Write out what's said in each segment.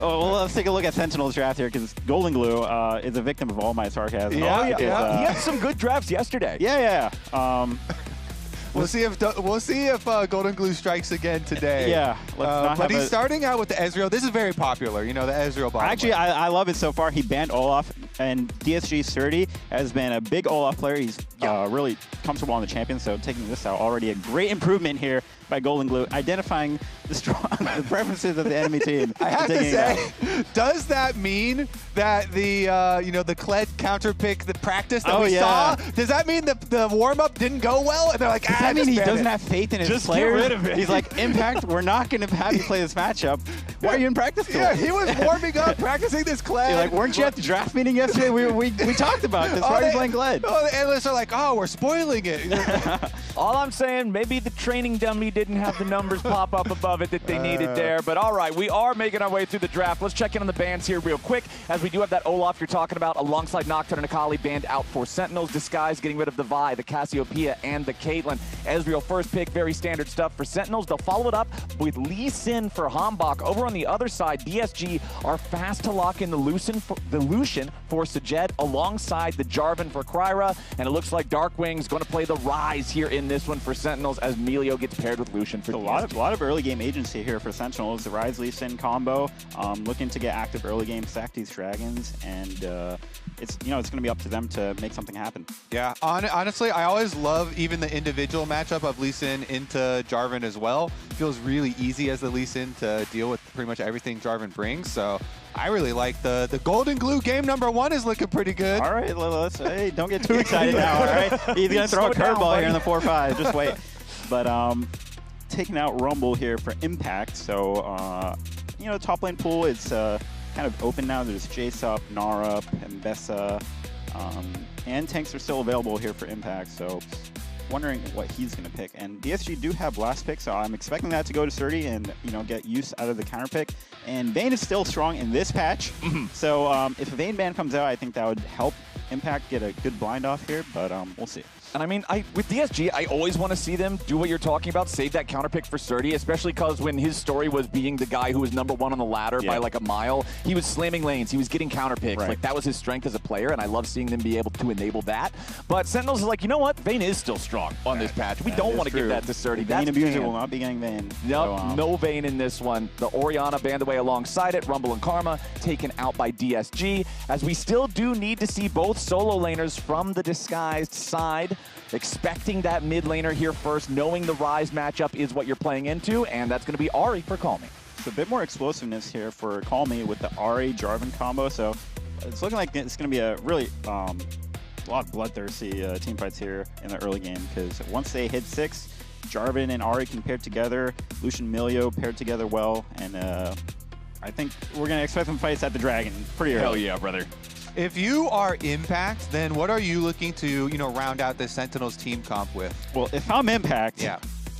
Oh, well, let's take a look at Sentinel's draft here, because Golden Glue is a victim of all my sarcasm. Yeah, He had some good drafts yesterday. Yeah. We'll see if Golden Glue strikes again today. Yeah, but he's starting out with the Ezreal. This is very popular, you know, the Ezreal bottom. Actually, I love it so far. He banned Olaf, and DSG Surdy has been a big Olaf player. He's really comfortable on the champion, so taking this out, already a great improvement here by Golden Glue, identifying the preferences of the enemy team. I have to say, does that mean that the the Kled counter pick, the practice that we saw, does that mean the warm up didn't go well? And they're like, does that mean he doesn't have faith in his players? Get rid of it. He's like, Impact, we're not going to have you play this matchup. Why are you in practice tool? Yeah, he was warming up, practicing this Kled. You're like, weren't you at the draft meeting yesterday? We talked about this. Why are you playing Kled? Oh, the analysts are like, oh, we're spoiling it. All I'm saying, maybe the training dummy didn't have the numbers pop up above it that they needed there. But all right, we are making our way through the draft. Let's check in on the bans here real quick, as we do have that Olaf you're talking about alongside Nocturne and Akali banned out for Sentinels. Disguise getting rid of the Vi, the Cassiopeia, and the Caitlyn. Ezreal first pick, very standard stuff for Sentinels. They'll follow it up with Lee Sin for Hambach. Over on the other side, DSG are fast to lock in the Lucian for Sajed alongside the Jarvan for Kryra. And it looks like Darkwing's going to play the Rise here in this one for Sentinels as Melio gets paired with Lucian for DSG. A lot of early game agency here for Sentinels. The Rise Lee Sin combo, looking to get active early game, stack these dragons, and it's going to be up to them to make something happen. Yeah, honestly, I always love even the individual matchup of Lee Sin into Jarvan as well. Feels really easy as the Lee Sin to deal with pretty much everything Jarvan brings. So I really like the Golden Glue game #1 is looking pretty good. All right, hey, don't get too excited now. All right, he's going to throw a curveball here in the 4-5. Just wait. But taking out Rumble here for Impact. So top lane pool is kind of open now. There's Jace, Nara, Mbessa, and tanks are still available here for Impact. So wondering what he's going to pick. And DSG do have last pick, so I'm expecting that to go to Surdy and get use out of the counter pick. And Vayne is still strong in this patch. So if a Vayne ban comes out, I think that would help Impact get a good blind off here, but we'll see. And I mean, with DSG, I always want to see them do what you're talking about, save that counter pick for Surdy, especially because when his story was being the guy who was #1 on the ladder by like a mile, he was slamming lanes, he was getting counter picks. Right. Like that was his strength as a player, and I love seeing them be able to enable that. But Sentinels is like, you know what? Vayne is still strong on this patch. We don't want to give that to Surdy. Vayne abuser will not be getting Vayne. Nope, so, no Vayne in this one. The Orianna banned away alongside it. Rumble and Karma taken out by DSG, as we still do need to see both solo laners from the disguised side. Expecting that mid laner here first, knowing the Rise matchup is what you're playing into, and that's going to be Ahri for Call Me. It's a bit more explosiveness here for Call Me with the Ahri Jarvan combo, so it's looking like it's going to be a really a lot of bloodthirsty team fights here in the early game, because once they hit 6, Jarvan and Ahri can pair together, Lucian Melio paired together well, and I think we're going to expect some fights at the Dragon pretty early. Hell yeah, brother. If you are Impact, then what are you looking to, round out the Sentinels team comp with? Well, if I'm Impact,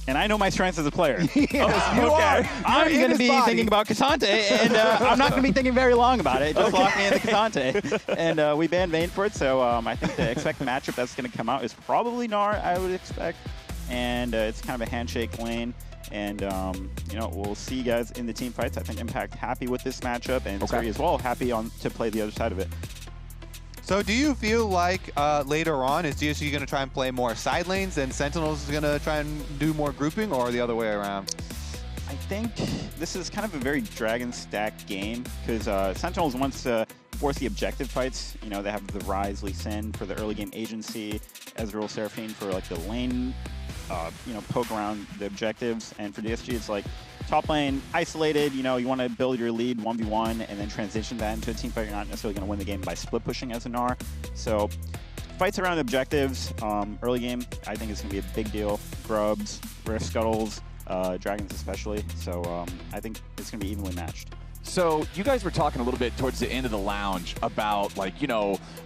and I know my strengths as a player, I'm going to be thinking about Cassante, and I'm not going to be thinking very long about it. Just lock me in the Cassante. And we banned Vayne for it, so I think the expected matchup that's going to come out is probably Gnar, I would expect. And it's kind of a handshake lane. And, we'll see you guys in the team fights. I think Impact happy with this matchup, and Surdy as well happy to play the other side of it. So do you feel like later on, is DSG going to try and play more side lanes and Sentinels is going to try and do more grouping, or the other way around? I think this is kind of a very Dragon stack game, because Sentinels wants to force the objective fights. They have the Rise Lee Sin for the early game agency, Ezreal Seraphine for like the lane, poke around the objectives. And for DSG, it's like top lane, isolated, you want to build your lead 1v1 and then transition that into a team fight. You're not necessarily going to win the game by split pushing as a Gnar. So fights around objectives, early game, I think it's going to be a big deal. Grubs, Rift Scuttles, Dragons especially. So I think it's going to be evenly matched. So you guys were talking a little bit towards the end of the lounge about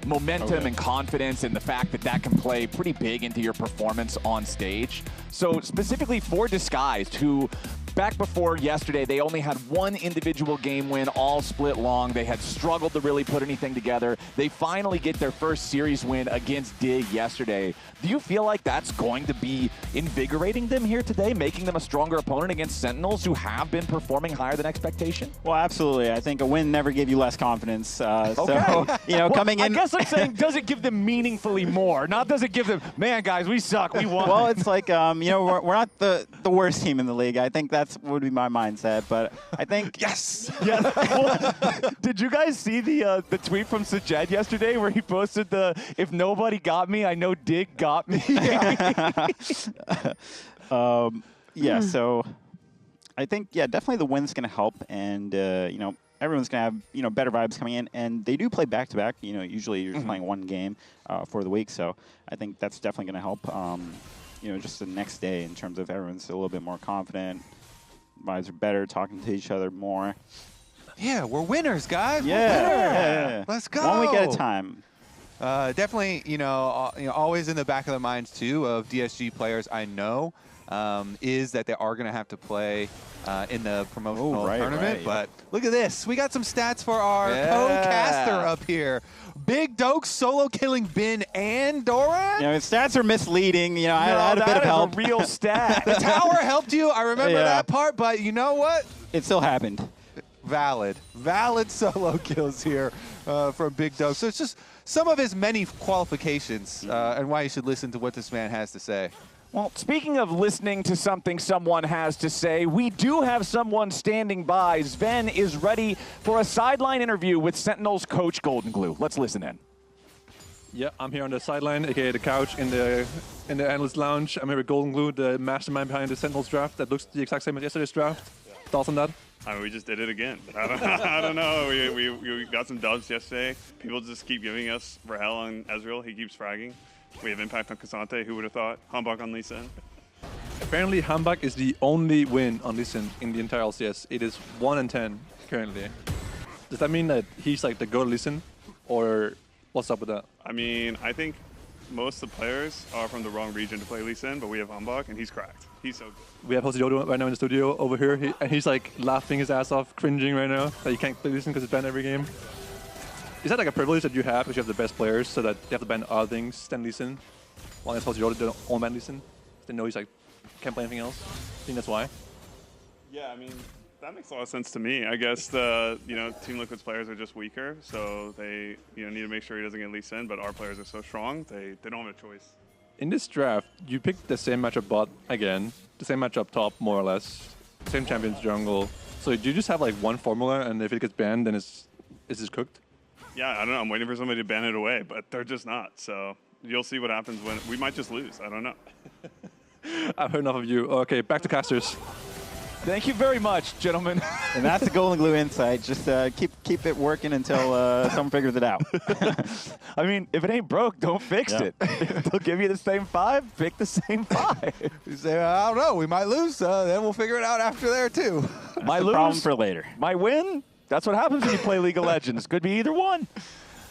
momentum and confidence, and the fact that that can play pretty big into your performance on stage. So specifically for Disguised, who back before yesterday, they only had one individual game win all split long. They had struggled to really put anything together. They finally get their first series win against Dig yesterday. Do you feel like that's going to be invigorating them here today, making them a stronger opponent against Sentinels who have been performing higher than expectation? Well, absolutely. I think a win never gave you less confidence. Okay. So, you know, coming in. I guess I'm saying, does it give them meaningfully more? Not does it give them, man, guys, we suck, we won. Well, it's like, you know, we're not the worst team in the league. I think that's would be my mindset. But I think yes. Yeah. Well, did you guys see the tweet from Sajed yesterday where he posted the "If nobody got me, I know Dig got me." Yeah. So I think definitely the win's going to help, and you know, everyone's going to have better vibes coming in, and they do play back to back. You know, usually you're just playing one game for the week, so I think that's definitely going to help. You know, just the next day in terms of everyone's a little bit more confident. Vibes are better, talking to each other more. Yeah, we're winners, guys. Yeah. Let's go. 1 week at a time. Definitely, you know, always in the back of the minds too of DSG players I know is that they are going to have to play in the promotional tournament. But look at this, we got some stats for our co-caster up here. Big Doke solo killing Bin and Doran. You know, his stats are misleading. You know, I had a bit of help. That is a real stat. The tower helped you. I remember that part, but you know what? It still happened. Valid solo kills here from Big Doke. So it's just some of his many qualifications and why you should listen to what this man has to say. Well, speaking of listening to something someone has to say, we do have someone standing by. Sven is ready for a sideline interview with Sentinels coach Golden Glue. Let's listen in. Yeah, I'm here on the sideline, aka the couch in the analyst lounge. I'm here with Golden Glue, the mastermind behind the Sentinels draft that looks the exact same as yesterday's draft. Thoughts on that? I mean, we just did it again. I don't know. We got some dubs yesterday. People just keep giving us for hell on Ezreal. He keeps fragging. We have impact on Cassante. Who would have thought? Humbug on Lee Sin. Apparently, Humbug is the only win on Lee Sin in the entire LCS. It is 1-10 currently. Does that mean that he's like the GOAT Lee Sin? Or what's up with that? I mean, I think most of the players are from the wrong region to play Lee Sin, but we have Humbug, and he's cracked. He's so good. We have Jose Yodo right now in the studio over here, and he's like laughing his ass off, cringing right now that you can't play Lee Sin because it's banned every game. Is that like a privilege that you have because you have the best players so that you have to ban other things than Lee Sin? While Jose Yodo don't only ban Lee Sin? They know he's like, can't play anything else? I think that's why. Yeah, I mean, that makes a lot of sense to me. I guess the Team Liquid's players are just weaker, so they need to make sure he doesn't get Lee Sin, but our players are so strong, they don't have a choice. In this draft, you picked the same matchup bot again, the same matchup top, more or less, same champions jungle. So do you just have like one formula, and if it gets banned, then is this cooked? Yeah, I don't know. I'm waiting for somebody to ban it away, but they're just not. So you'll see what happens when we might just lose. I don't know. I've heard enough of you. Okay, back to casters. Thank you very much, gentlemen. And that's the Golden Glue insight. Just keep it working until someone figures it out. I mean, if it ain't broke, don't fix it. If they'll give you the same 5, pick the same 5. You say, I don't know, we might lose, then we'll figure it out after there too. My lose, problem for later. My win, that's what happens when you play League of Legends. Could be either one.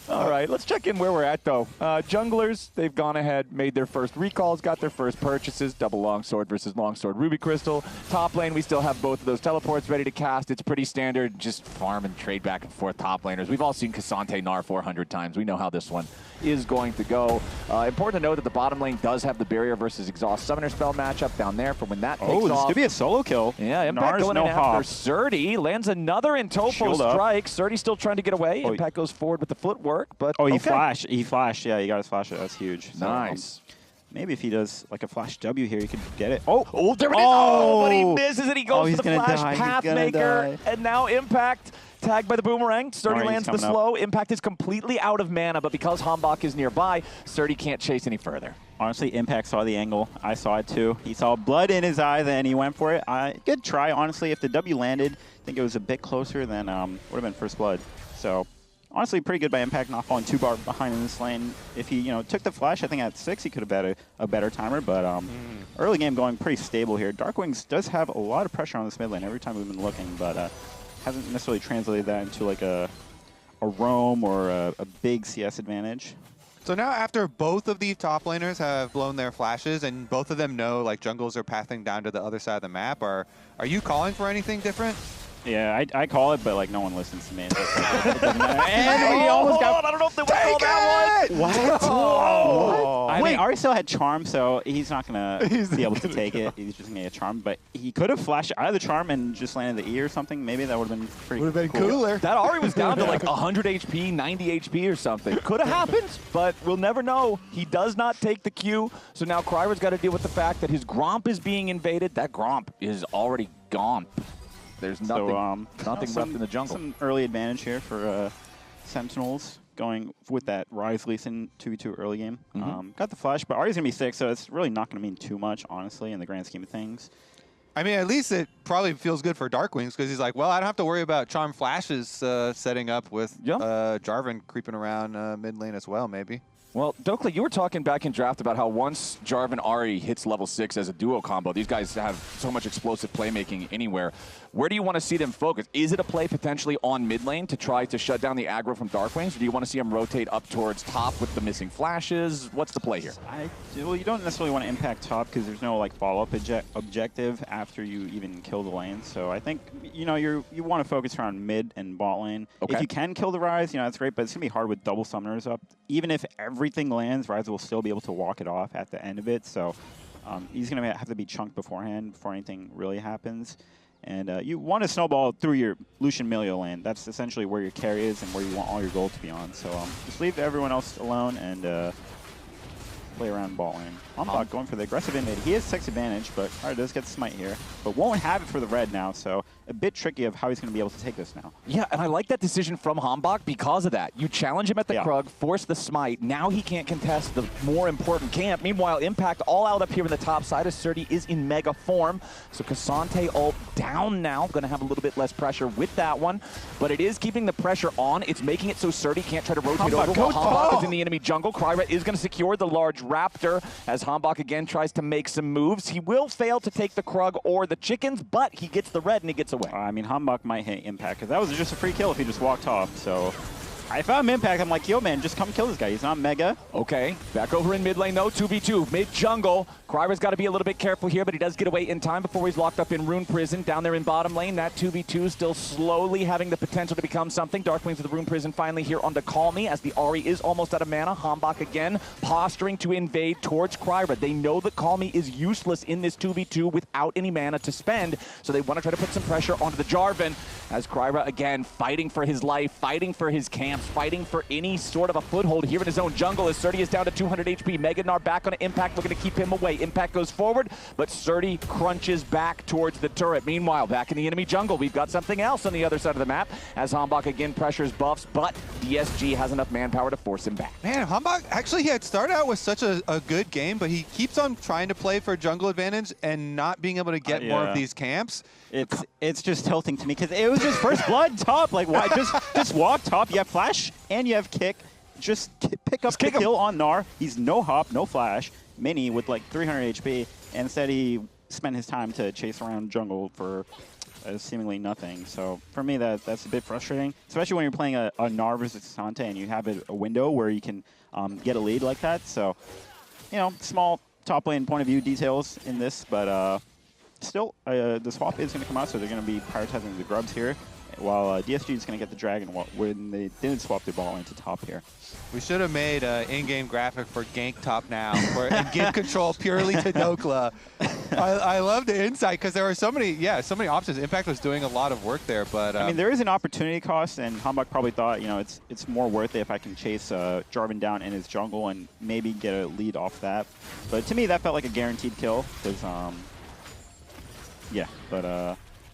All right, let's check in where we're at, though. Junglers, they've gone ahead, made their first recalls, got their first purchases, double longsword versus longsword Ruby Crystal. Top lane, we still have both of those teleports ready to cast. It's pretty standard, just farm and trade back and forth top laners. We've all seen Cassante Gnar 400 times. We know how this one is going to go. Important to note that the bottom lane does have the barrier versus exhaust summoner spell matchup down there for when that takes off. Oh, this could be a solo kill. Yeah, Impact going in after Surdy. Lands another in Topo strike. Surdy still trying to get away. Impact goes forward with the footwork, but he flashed. He flashed. Yeah, he got his flash. That's huge. So, nice. Maybe if he does like a flash W here, he could get it. Oh, there it is. Oh, but he misses it. He goes for the flash Pathmaker, and now Impact tagged by the boomerang. Surdy lands the slow. Impact is completely out of mana, but because Hambach is nearby, Surdy can't chase any further. Honestly, Impact saw the angle. I saw it too. He saw blood in his eyes and he went for it. Good try, honestly. If the W landed, I think it was a bit closer than would have been first blood. So honestly, pretty good by Impact, not falling too far behind in this lane. If he took the flash, I think at 6 he could have had a better timer, but early game going pretty stable here. Darkwings does have a lot of pressure on this mid lane every time we've been looking, but hasn't necessarily translated that into like a roam or a big CS advantage. So now after both of the top laners have blown their flashes and both of them know like jungles are pathing down to the other side of the map, are you calling for anything different? Yeah, I call it, but like no one listens to me. It doesn't matter. And we almost got. I don't know if they would call that one. What? Oh. I mean, Ari still had charm, so he's not gonna be able to take it. He's just gonna get a charm, but he could have flashed out of the charm and just landed the E or something. Maybe that would have been pretty. Would have been cool. cooler. That Ari was down to like 100 HP, 90 HP or something. Could have happened, but we'll never know. He does not take the Q, so now Kryra's got to deal with the fact that his Gromp is being invaded. That Gromp is already gone. There's nothing, nothing left in the jungle. Some early advantage here for Sentinels going with that Rise Lee Sin 2v2 early game. Got the flash, but Ari's going to be 6, so it's really not going to mean too much, honestly, in the grand scheme of things. I mean, at least it probably feels good for Darkwings because he's like, well, I don't have to worry about charm flashes setting up with Jarvan creeping around mid lane as well, maybe. Well, Dokla, you were talking back in draft about how once Jarvan Ari hits level 6 as a duo combo, these guys have so much explosive playmaking anywhere. Where do you want to see them focus? Is it a play potentially on mid lane to try to shut down the aggro from Darkwings, or do you want to see them rotate up towards top with the missing flashes? What's the play here? Well, you don't necessarily want to impact top because there's no like follow-up objective after you even kill the lane. So I think you want to focus around mid and bot lane. Okay. If you can kill the Rise, that's great, but it's gonna be hard with double summoners up. Even if everything lands, Rise will still be able to walk it off at the end of it. So he's going to have to be chunked beforehand before anything really happens. And you want to snowball through your Lucian Milio lane. That's essentially where your carry is and where you want all your gold to be on. So just leave everyone else alone and play around bot lane. Hombok going for the aggressive invade. He has 6 advantage, but Ari does get smite here. But won't have it for the red now, so a bit tricky of how he's going to be able to take this now. Yeah, and I like that decision from Hombok because of that. You challenge him at the Krug, force the smite. Now he can't contest the more important camp. Meanwhile, Impact all out up here in the top side as Surdy is in mega form. So Cassante ult down now. Going to have a little bit less pressure with that one. But it is keeping the pressure on. It's making it so Surdy can't try to rotate over while Hombok is in the enemy jungle. Kryra is going to secure the large Raptor as Hombok again tries to make some moves. He will fail to take the Krug or the chickens, but he gets the red and he gets away. I mean, Hombok might hit Impact because that was just a free kill if he just walked off. So if I'm Impact, I'm like, yo, man, just come kill this guy. He's not mega. Okay, back over in mid lane, though, 2v2, mid-jungle. Kryra's got to be a little bit careful here, but he does get away in time before he's locked up in Rune Prison. Down there in bottom lane, that 2v2 still slowly having the potential to become something. Darkwings with the Rune Prison finally here on to Call Me as the Ari is almost out of mana. Hombok again posturing to invade towards Kryra. They know that Call Me is useless in this 2v2 without any mana to spend, so they want to try to put some pressure onto the Jarvan as Kryra again fighting for his life, fighting for his camps, fighting for any sort of a foothold here in his own jungle as Surdy is down to 200 HP. Meganar back on Impact, looking to keep him away. Impact goes forward, but Surdy crunches back towards the turret. Meanwhile, back in the enemy jungle, we've got something else on the other side of the map as Hombok again pressures buffs, but DSG has enough manpower to force him back. Man, Hombok, actually, he had started out with such a good game, but he keeps on trying to play for jungle advantage and not being able to get more of these camps. It's just tilting to me because it was his first blood top. Like, why? Just walk top. You have flash and you have kick. Just pick up the kill on Gnar. He's no hop, no flash. Mini with like 300 HP. And instead, he spent his time to chase around jungle for seemingly nothing. So for me, that's a bit frustrating, especially when you're playing a Gnar versus Cassante and you have a window where you can get a lead like that. So, small top lane point of view details in this, but still, the swap is going to come out, so they're going to be prioritizing the grubs here, while DSG is going to get the dragon when they didn't swap their ball into top here. We should have made an in-game graphic for gank top now and give control purely to Dokla. I love the insight because there were so many options. Impact was doing a lot of work there, but I mean, there is an opportunity cost, and Hombok probably thought, it's more worth it if I can chase Jarvan down in his jungle and maybe get a lead off that. But to me, that felt like a guaranteed kill because,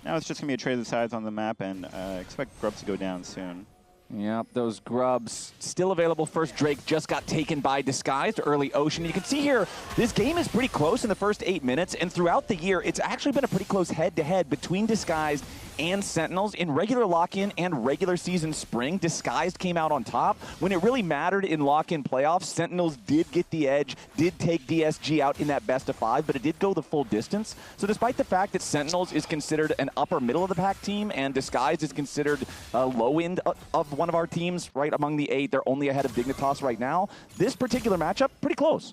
now it's just going to be a trade of the sides on the map, and expect grubs to go down soon. Yep, those grubs still available. First Drake just got taken by Disguised early Ocean. You can see here, this game is pretty close in the first 8 minutes, and throughout the year, it's actually been a pretty close head-to-head between Disguised and Sentinels. In regular lock-in and regular season spring, Disguised came out on top. When it really mattered in lock-in playoffs, Sentinels did get the edge, did take DSG out in that best of 5, but it did go the full distance. So despite the fact that Sentinels is considered an upper middle of the pack team and Disguised is considered a low end of one of our teams, right among the 8, they're only ahead of Dignitas right now. This particular matchup, pretty close.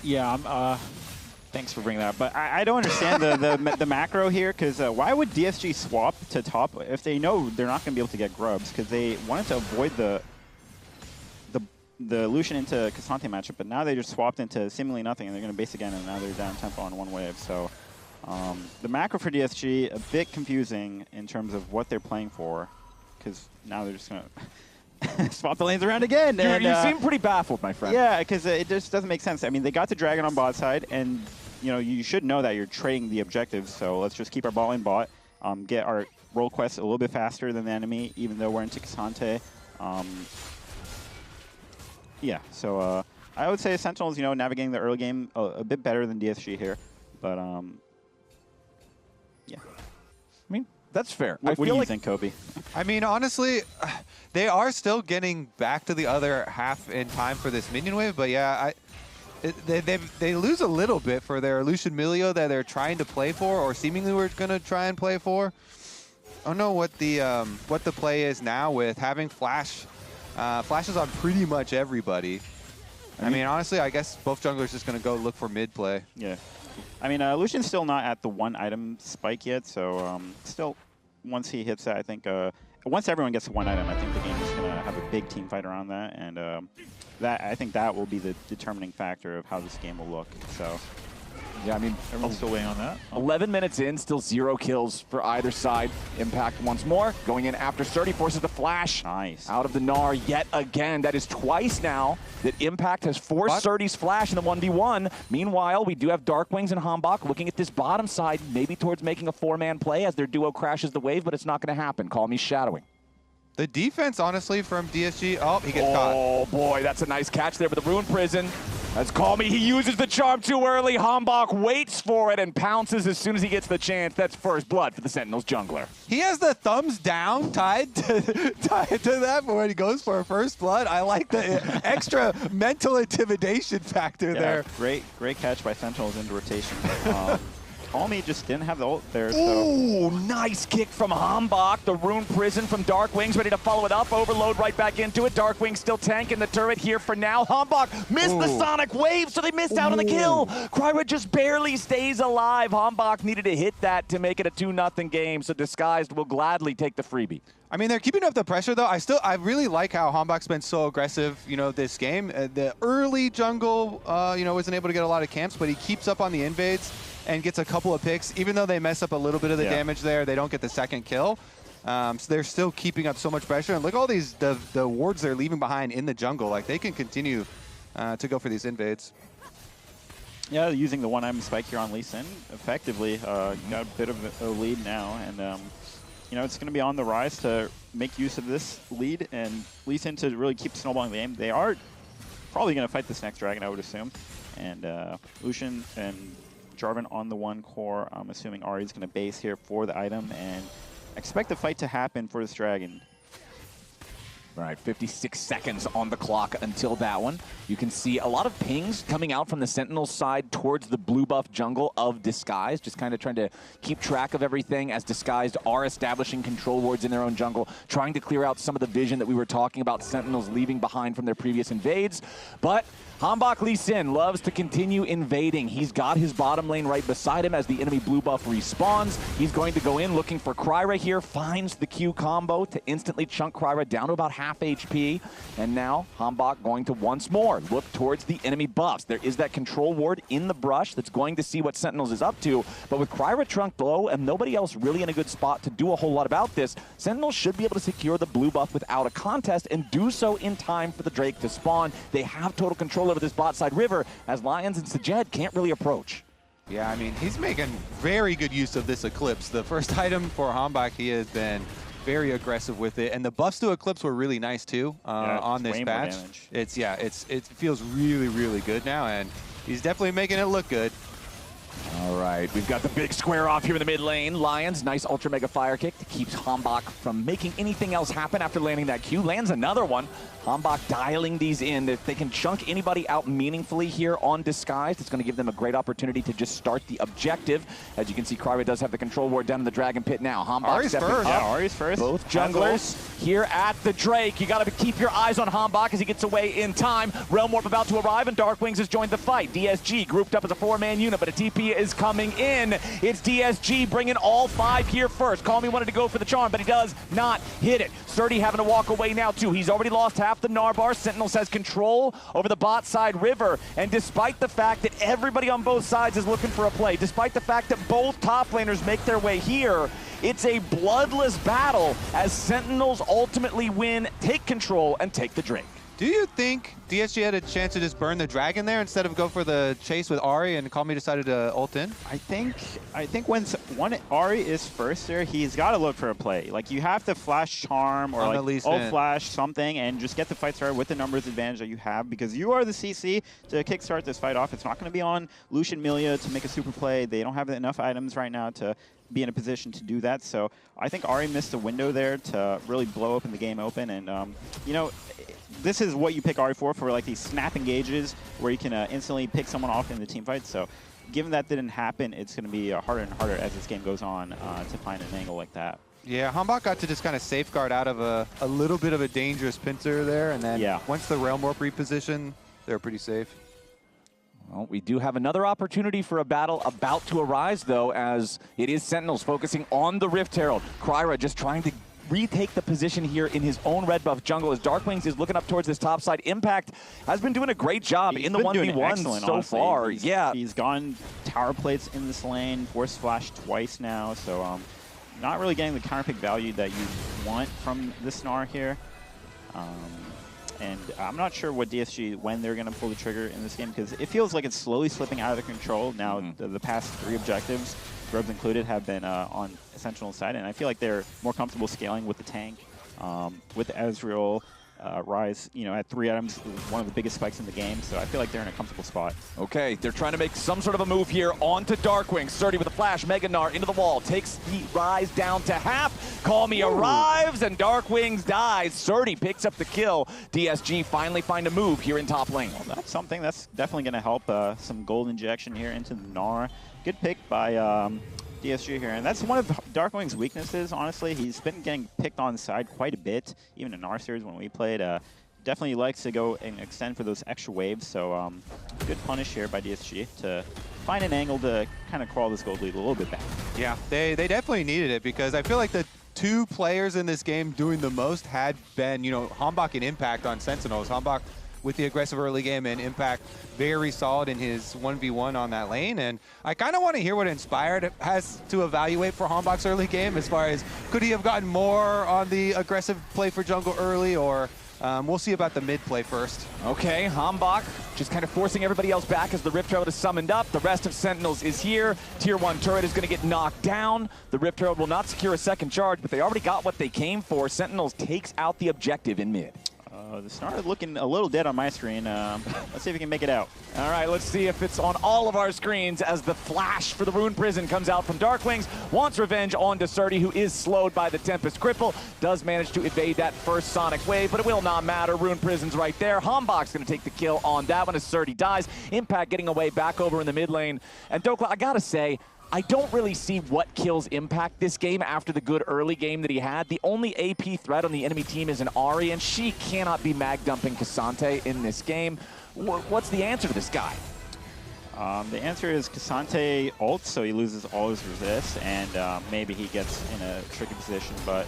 Yeah, thanks for bringing that up. But I don't understand the macro here, because why would DSG swap to top if they know they're not going to be able to get grubs? Because they wanted to avoid the Lucian into Cassante matchup, but now they just swapped into seemingly nothing, and they're going to base again, and now they're down tempo on 1 wave. So the macro for DSG, a bit confusing in terms of what they're playing for, because now they're just going to swap the lanes around again. You seem pretty baffled, my friend. Yeah, because it just doesn't make sense. I mean, they got the Dragon on bot side, and you should know that you're trading the objectives, so let's just keep our ball in bot, get our roll quests a little bit faster than the enemy, even though we're into Cassante. Yeah, so I would say Sentinels, navigating the early game a bit better than DSG here, but yeah. I mean, that's fair. What do you think, Kobe? I mean, honestly, they are still getting back to the other half in time for this minion wave, but yeah, they lose a little bit for their Lucian Milio that they're trying to play for, or seemingly we're going to try and play for. I don't know what the play is now with having flashes on pretty much everybody. I mean, honestly, I guess both junglers just going to go look for mid play. Yeah. I mean, Lucian's still not at the 1 item spike yet, so still, once he hits that, I think, once everyone gets to 1 item, I think the game is going to have a big team fight around that, and I think that will be the determining factor of how this game will look. So, yeah, I mean, everyone's still waiting on that. 11 minutes in, still 0 kills for either side. Impact once more, going in after 30, forces the flash. Nice. Out of the Gnar yet again. That is twice now that Impact has forced Surdy's flash in the 1v1. Meanwhile, we do have Darkwings and Hambach looking at this bottom side, maybe towards making a 4-man play as their duo crashes the wave, but it's not going to happen. Call me shadowing. The defense, honestly, from DSG, oh, he gets caught. Oh, boy, that's a nice catch there with the Rune Prison. That's Call Me. He uses the charm too early. Hambach waits for it and pounces as soon as he gets the chance. That's first blood for the Sentinels jungler. He has the thumbs down tied to that for when he goes for a first blood. I like the extra mental intimidation factor there. Great catch by Sentinels into rotation. Call Me just didn't have the ult there. Ooh, nice kick from Hambach. The Rune Prison from Darkwings, ready to follow it up. Overload right back into it. Darkwings still tanking the turret here for now. Hambach missed the Sonic Wave, so they missed out on the kill. Kryra just barely stays alive. Hambach needed to hit that to make it a 2-0 game, so Disguised will gladly take the freebie. I mean, they're keeping up the pressure, though. I really like how Hambach's been so aggressive, this game. The early jungle, wasn't able to get a lot of camps, but he keeps up on the invades and gets a couple of picks. Even though they mess up a little bit of the damage there, they don't get the second kill. So they're still keeping up so much pressure. And look at all these the wards they're leaving behind in the jungle. Like, they can continue to go for these invades. Yeah, using the 1 item spike here on Lee Sin effectively. Got a bit of a lead now. And, it's going to be on the rise to make use of this lead and Lee Sin to really keep snowballing the game. They are probably going to fight this next dragon, I would assume. And Lucian and Jarvan on the 1 core. I'm assuming Ari's going to base here for the item and expect the fight to happen for this dragon. All right, 56 seconds on the clock until that one. You can see a lot of pings coming out from the Sentinel side towards the blue buff jungle of Disguised, just kind of trying to keep track of everything as Disguised are establishing control wards in their own jungle, trying to clear out some of the vision that we were talking about Sentinels leaving behind from their previous invades. But Hambach Lee Sin loves to continue invading. He's got his bottom lane right beside him as the enemy blue buff respawns. He's going to go in looking for Kryra here, finds the Q combo to instantly chunk Kryra down to about half HP. And now Hambach going to once more look towards the enemy buffs. There is that control ward in the brush that's going to see what Sentinels is up to. But with Kryra trunked low and nobody else really in a good spot to do a whole lot about this, Sentinels should be able to secure the blue buff without a contest and do so in time for the Drake to spawn. They have total control over this bot side river as Lions and Sajed can't really approach. Yeah, I mean, he's making very good use of this Eclipse. The first item for Hambach, he has been very aggressive with it, and the buffs to Eclipse were really nice too on this patch. It feels really, really good now, and he's definitely making it look good. All right, we've got the big square off here in the mid lane. Lions, nice ultra mega fire kick that keeps Hambach from making anything else happen after landing that Q. Lands another one. Hambach dialing these in. If they can chunk anybody out meaningfully here on Disguised, it's going to give them a great opportunity to just start the objective. As you can see, Kryra does have the control ward down in the Dragon Pit now. Hambach stepping up. Yeah, Ari's first. Both junglers here at the Drake. You got to keep your eyes on Hambach as he gets away in time. Realm Warp about to arrive, and Dark Wings has joined the fight. DSG grouped up as a 4-man unit, but a TP is coming in. It's DSG bringing all 5 here first. Call Me wanted to go for the charm, but he does not hit it. Sturdy having to walk away now, too. He's already lost half the Narbar. Sentinels has control over the bot side river, and despite the fact that everybody on both sides is looking for a play, despite the fact that both top laners make their way here, it's a bloodless battle as Sentinels ultimately win, take control, and take the Drake. Do you think DSG had a chance to just burn the dragon there instead of go for the chase with Ahri and Call Me decided to ult in? I think when Ahri is first there, he's got to look for a play. Like, you have to flash charm or like ult flash something and just get the fight started with the numbers advantage that you have, because you are the CC to kickstart this fight off. It's not going to be on Lucian Milia to make a super play. They don't have enough items right now to be in a position to do that. So I think Ahri missed a window there to really blow open the game open. And, you know, this is what you pick Ahri for like these snap engages where you can instantly pick someone off in the team fight. So given that didn't happen, it's going to be harder and harder as this game goes on to find an angle like that. Yeah, Hambach got to just kind of safeguard out of a little bit of a dangerous pincer there, and then once the Realm Warp reposition, they're pretty safe. Well, we do have another opportunity for a battle about to arise, though, as it is Sentinels focusing on the Rift Herald. Kryra just trying to retake the position here in his own red buff jungle as Darkwings is looking up towards this top side. Impact has been doing a great job in the 1v1 so far. He's gone tower plates in this lane, force flash twice now, so not really getting the counter pick value that you want from the Snar here. And I'm not sure what DSG, when they're going to pull the trigger in this game, because it feels like it's slowly slipping out of their control. Now, the past 3 objectives, Grubs included, have been on Sentinel's side, and I feel like they're more comfortable scaling with the tank. With Ezreal, Rise, you know, at 3 items, one of the biggest spikes in the game, so I feel like they're in a comfortable spot. Okay, they're trying to make some sort of a move here onto Darkwing. Sturdy with a flash, Mega Gnar into the wall, takes the Rise down to half. Call Me arrives, and Darkwings dies. Sturdy picks up the kill. DSG finally find a move here in top lane. Well, that's something that's definitely going to help some gold injection here into the Gnar. Good pick by DSG here, and that's one of Darkwing's weaknesses, honestly. He's been getting picked on side quite a bit, even in our series when we played. Definitely likes to go and extend for those extra waves, so good punish here by DSG to find an angle to kind of crawl this gold lead a little bit back. Yeah, they definitely needed it, because I feel like the 2 players in this game doing the most had been, you know, Hambach and Impact on Sentinels. Hambach with the aggressive early game, and Impact very solid in his 1v1 on that lane. And I kind of want to hear what Inspired has to evaluate for Hambach's early game, as far as could he have gotten more on the aggressive play for jungle early, or we'll see about the mid play first. Okay, Hambach just kind of forcing everybody else back as the Rift Herald is summoned up. The rest of Sentinels is here. Tier 1 turret is going to get knocked down. The Rift Herald will not secure a second charge, but they already got what they came for. Sentinels takes out the objective in mid. The Snar is looking a little dead on my screen. Let's see if we can make it out. All right, let's see if it's on all of our screens as the flash for the Rune Prison comes out from Darkwings. Wants revenge on Deserti, who is slowed by the Tempest Cripple. Does manage to evade that first Sonic Wave, but it will not matter. Rune Prison's right there. Hambach's going to take the kill on that one as Deserti dies. Impact getting away back over in the mid lane. And Dokla, I got to say, I don't really see what kills Impact this game after the good early game that he had. The only AP threat on the enemy team is an Ahri, and she cannot be mag dumping Cassante in this game. What's the answer to this guy? The answer is Cassante ults, so he loses all his resist, and maybe he gets in a tricky position, but...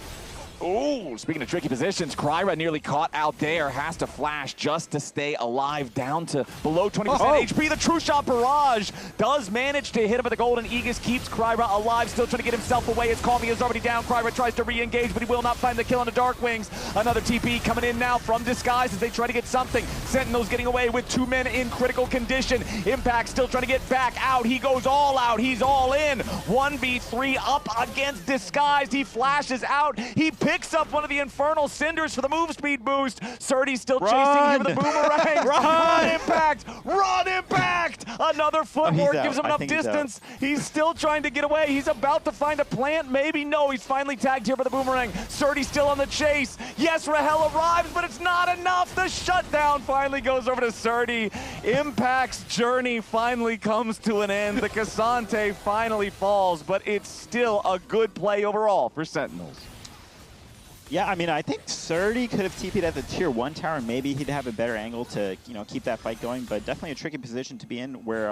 Oh, speaking of tricky positions, Kryra nearly caught out there, has to flash just to stay alive, down to below 20% HP. The True Shot Barrage does manage to hit him with the Golden Aegis, keeps Kryra alive, still trying to get himself away as Call Me is already down. Kryra tries to re-engage, but he will not find the kill on the Darkwings. Another TP coming in now from Disguise as they try to get something. Sentinels getting away with 2 men in critical condition. Impact still trying to get back out. He goes all out. He's all in. 1v3 up against Disguised. He flashes out. He picks up one of the Infernal Cinders for the move speed boost. Surdy's still chasing here with the boomerang. Run Impact! Run Impact! Another footwork gives him enough distance. He's still trying to get away. He's about to find a plant. Maybe no. He's finally tagged here by the boomerang. Surdy's still on the chase. Yes, Rahel arrives, but it's not enough. The shutdown finally goes over to Surdy. Impact's journey finally comes to an end. The Cassante finally falls, but it's still a good play overall for Sentinels. Yeah, I mean, I think Surdy could have TP'd at the tier 1 tower, and maybe he'd have a better angle to, keep that fight going, but definitely a tricky position to be in where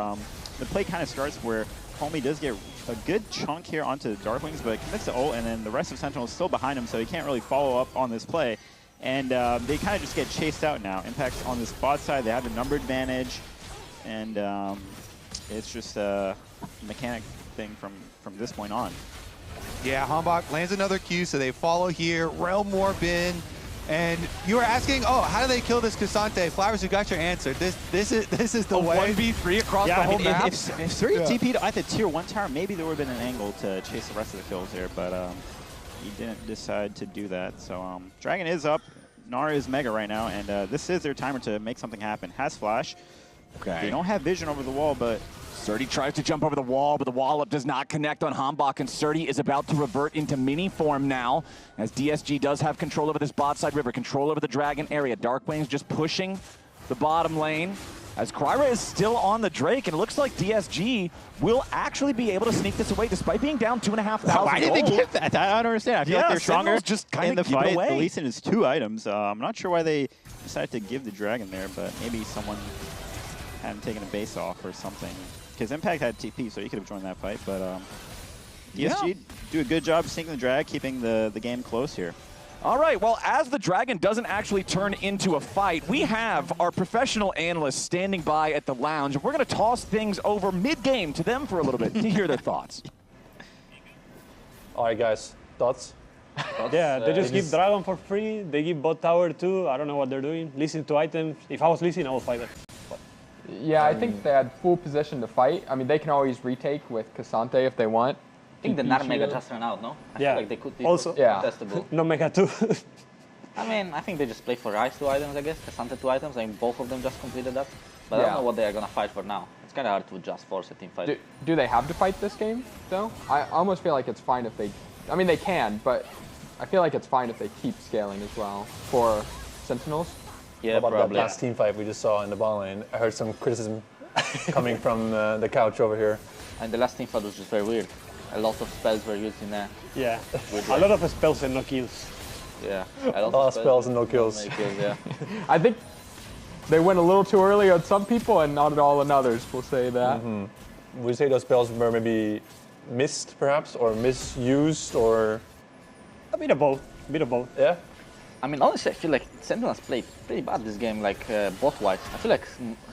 the play kind of starts where Homie does get a good chunk here onto Darkwings, but commits to ult, and then the rest of Sentinel is still behind him, so he can't really follow up on this play. And they kind of just get chased out now. Impact's on this bot side. They have the number advantage, and it's just a mechanic thing from this point on. Yeah, Hambach lands another Q, so they follow here. Realm Warp in, and you were asking, oh, how do they kill this Cassante? Flowers, you got your answer. This is the way. 1v3 across the whole map. If Surdy TP'd at the tier 1 tower, maybe there would have been an angle to chase the rest of the kills here, but he didn't decide to do that. So Dragon is up. Nara is mega right now, and this is their timer to make something happen. Has flash. Okay. They don't have vision over the wall, but Surdy tries to jump over the wall, but the wall-up does not connect on Hambach, and Surdy is about to revert into mini form now, as DSG does have control over this bot side river, control over the Dragon area. Darkwings just pushing the bottom lane, as Kryra is still on the Drake, and it looks like DSG will actually be able to sneak this away, despite being down 2,500 Why did they get that? I don't understand. I feel like they're stronger just in the fight. Away. The Lee Sin is 2 items. I'm not sure why they decided to give the Dragon there, but maybe someone hadn't taken a base off or something. Because Impact had TP, so he could have joined that fight. But DSG do a good job sinking the drag, keeping the game close here. All right, well, as the Dragon doesn't actually turn into a fight, we have our professional analysts standing by at the lounge. We're going to toss things over mid-game to them for a little bit to hear their thoughts. All right, guys, thoughts? Yeah, they just give Dragon for free. They give bot tower too. I don't know what they're doing. Listen to items. If I was listening, I would fight it. Yeah, I think they had full position to fight. I mean, they can always retake with Cassante if they want. I think the Nar Mega just ran out, no? I feel like they could be also testable. No Mega 2. I mean, I think they just play for Ryze 2 items, I guess. Cassante 2 items. I mean, both of them just completed that. But I don't know what they are going to fight for now. It's kind of hard to just force a team fight. Do they have to fight this game, though? I almost feel like it's fine if they... I mean, they can, but I feel like it's fine if they keep scaling as well for Sentinels. Yeah, what about probably. that last team fight we just saw in the ball lane? I heard some criticism coming from the couch over here. And the last team fight was just very weird. A lot of spells were used in there. Yeah, a lot of spells and no kills. Yeah, a lot of spells and no kills. Yeah. I think they went a little too early on some people and not at all on others, we'll say that. Would you say those spells were maybe missed, perhaps, or misused, or...? A bit of both. Yeah? I mean, honestly, I feel like Sentinels played pretty bad this game, like bot-wise. I feel like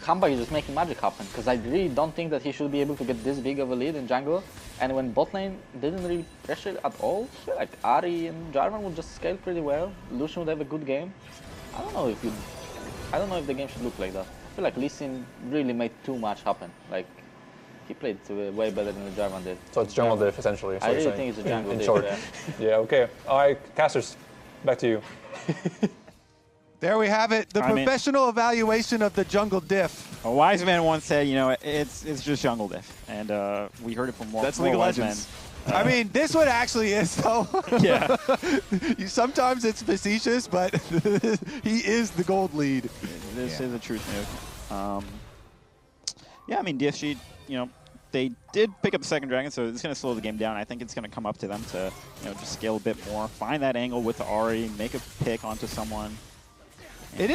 Hamba is just making magic happen, because I really don't think that he should be able to get this big of a lead in jungle. And when bot lane didn't really pressure at all, I feel like Ahri and Jarvan would just scale pretty well. Lucian would have a good game. I don't know if the game should look like that. I feel like Lee Sin really made too much happen. Like, he played way better than the Jarvan did. So it's jungle diff, essentially. I really think it's a jungle diff, short. Yeah. Yeah, okay. All right, casters, back to you. There we have it, the professional evaluation of the jungle diff. A wise man once said, it's just jungle diff, and we heard it from more. That's League of Legends. I mean, this one actually is, though. Yeah. Sometimes it's facetious, but he is the gold lead. This is a truth nuke. Yeah, I mean, DSG, they did pick up the second dragon, so it's going to slow the game down. I think it's going to come up to them to, just scale a bit more, find that angle with the Ahri, make a pick onto someone. And,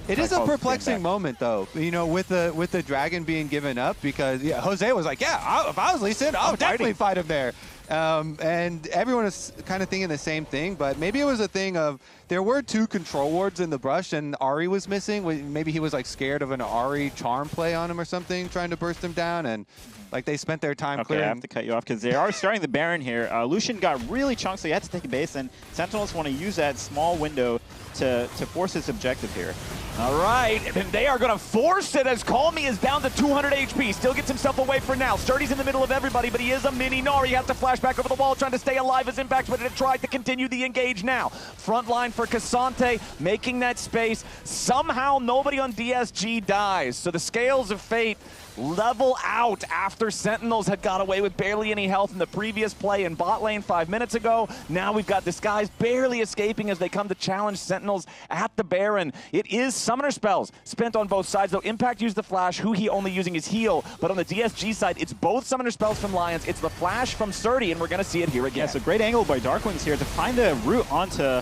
it is a perplexing moment, though, with the dragon being given up, because Jose was like, if I was Lee Sin, I would definitely fight him there. And everyone is kind of thinking the same thing, but maybe it was a thing of there were 2 control wards in the brush, and Ahri was missing. Maybe he was like scared of an Ahri charm play on him or something, trying to burst him down, and like they spent their time clearing. I have to cut you off because they are starting the Baron here. Lucian got really chunked, so he had to take a base, and Sentinels want to use that small window to force his objective here. All right, and they are going to force it as Calmy is down to 200 HP. Still gets himself away for now. Sturdy's in the middle of everybody, but he is a mini Gnar. He has to flash back over the wall, trying to stay alive as Impact, but it tried to continue the engage now. Front line for Cassante, making that space. Somehow nobody on DSG dies, so the scales of fate level out after Sentinels had got away with barely any health in the previous play in bot lane 5 minutes ago. Now we've got Disguise barely escaping as they come to challenge Sentinels at the Baron. It is Summoner Spells spent on both sides, though Impact used the Flash, Huhi only using his heal. But on the DSG side, it's both Summoner Spells from Lions, it's the Flash from Sturdy, and we're going to see it here again. Yeah, it's a great angle by Darkwings here to find a route onto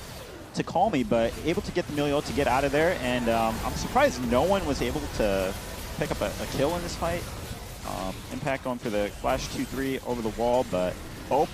Calmy, but able to get the Milio to get out of there. And I'm surprised no one was able to pick up a kill in this fight. Impact going for the Flash 2-3 over the wall, but... Oh,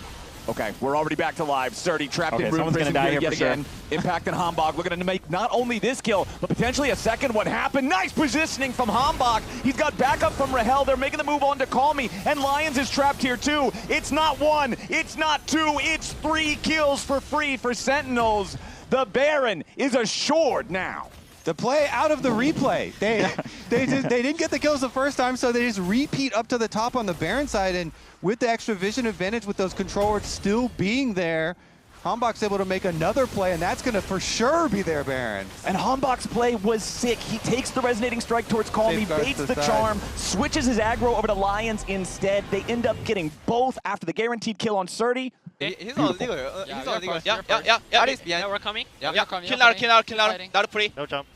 okay, we're already back to live. Sturdy trapped in someone's prison gonna die here yet for sure. again. Impact and Hambach looking to make not only this kill, but potentially a second one happen. Nice positioning from Hambach. He's got backup from Rahel. They're making the move on to Calmy, and Lions is trapped here too. It's not one, it's not two, it's 3 kills for free for Sentinels. The Baron is assured now. The play out of the replay. They didn't get the kills the first time, so they just repeat up to the top on the Baron side, and with the extra vision advantage with those controllers still being there, Hambach's able to make another play, and that's going to for sure be their Baron. And Hambach's play was sick. He takes the resonating strike towards Calmy, baits the charm, switches his aggro over to Lions instead. They end up getting both after the guaranteed kill on Surdy. He's on legal. He's on legal. Yeah, we're coming. Yeah, kill out. Not free. No jump.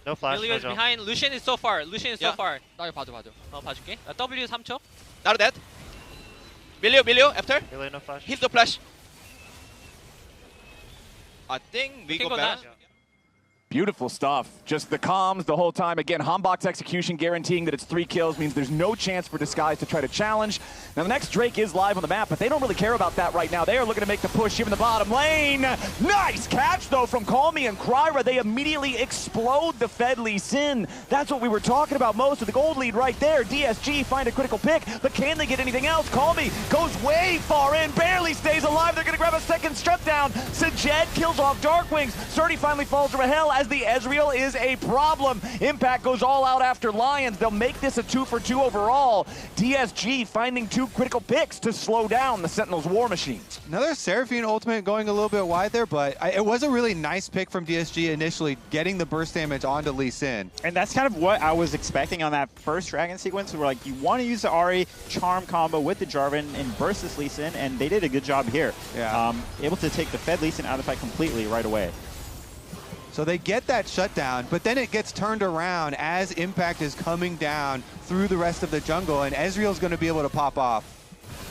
No flash, Milio is behind. Lucian is so far. so far. 봐줘. 봐줄게. W 3초. Not dead. Milio after. Milio no flash. Hit the flash. I think we go back. Beautiful stuff. Just the comms the whole time. Again, Hambach's execution guaranteeing that it's 3 kills means there's no chance for Disguise to try to challenge. Now, the next Drake is live on the map, but they don't really care about that right now. They are looking to make the push here in the bottom lane. Nice catch, though, from Calmy and Kryra. They immediately explode the Fed Lee Sin. That's what we were talking about most of the gold lead right there. DSG find a critical pick, but can they get anything else? Calmy goes way far in, barely stays alive. They're going to grab a second step down. Sajed kills off Darkwings. Sturdy finally falls to Rahel as the Ezreal is a problem. Impact goes all out after Lions. They'll make this a 2-for-2 overall. DSG finding 2 critical picks to slow down the Sentinels war machine. Another Seraphine ultimate going a little bit wide there, but it was a really nice pick from DSG initially, getting the burst damage onto Lee Sin. And that's kind of what I was expecting on that first Dragon sequence. We're like, you want to use the Ahri charm combo with the Jarvan and burst this Lee Sin, and they did a good job here. Yeah. Able to take the Fed Lee Sin out of the fight completely right away. So they get that shutdown, but then it gets turned around as Impact is coming down through the rest of the jungle, and Ezreal's going to be able to pop off.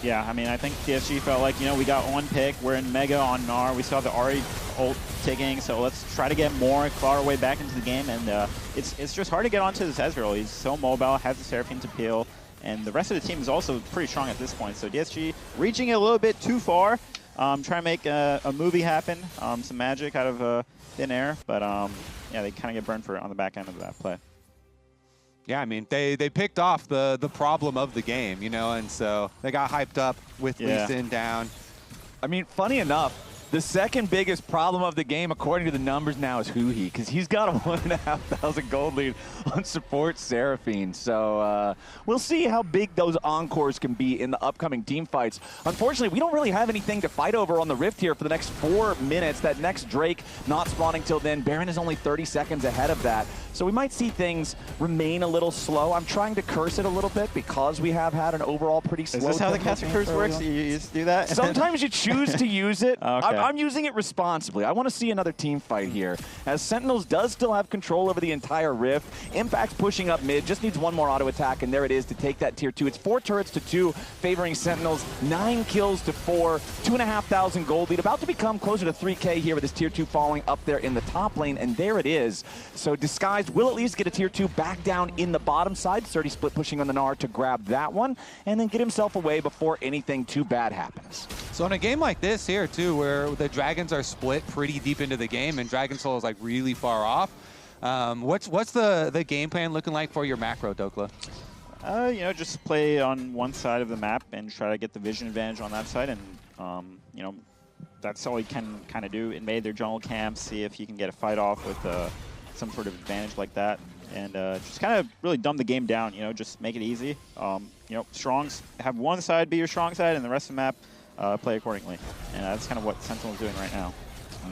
Yeah, I mean, I think DSG felt like, we got one pick. We're in Mega on Gnar. We saw the Ahri ult ticking, so let's try to get more, claw our way back into the game. And it's just hard to get onto this Ezreal. He's so mobile, has the Seraphine to peel, and the rest of the team is also pretty strong at this point. So DSG reaching it a little bit too far, trying to make a movie happen, some magic out of thin air, but yeah, they kind of get burned for it on the back end of that play. Yeah, I mean, they picked off the problem of the game, and so they got hyped up with Lee Sin down. I mean, funny enough, the second biggest problem of the game, according to the numbers now, is Huhi, because he's got a 1,500 gold lead on support Seraphine. So we'll see how big those encores can be in the upcoming team fights. Unfortunately, we don't really have anything to fight over on the Rift here for the next 4 minutes. That next Drake not spawning till then. Baron is only 30 seconds ahead of that. So we might see things remain a little slow. I'm trying to curse it a little bit because we have had an overall pretty slow. Is this how the caster curse works? You just do that? Sometimes you choose to use it. Okay. I'm using it responsibly. I want to see another team fight here. As Sentinels does still have control over the entire Rift. Impact's pushing up mid, just needs one more auto attack, and there it is to take that tier 2. It's 4 turrets to 2, favoring Sentinels. 9 kills to 4, 2,500 gold lead. About to become closer to 3K here with this tier 2 falling up there in the top lane, and there it is. So Disguised will at least get a tier 2 back down in the bottom side. 30 split pushing on the Gnar to grab that one, and then get himself away before anything too bad happens. So in a game like this here, too, where the Dragons are split pretty deep into the game and Dragon Soul is like really far off, what's the game plan looking like for your macro, Dokla? Just play on one side of the map and try to get the vision advantage on that side, and that's all he can kind of do. Invade their jungle camps, see if he can get a fight off with some sort of advantage like that, and just kind of really dumb the game down. You know, just make it easy. You know, strongs have one side be your strong side, and the rest of the map play accordingly. And that's kind of what Sentinel's doing right now.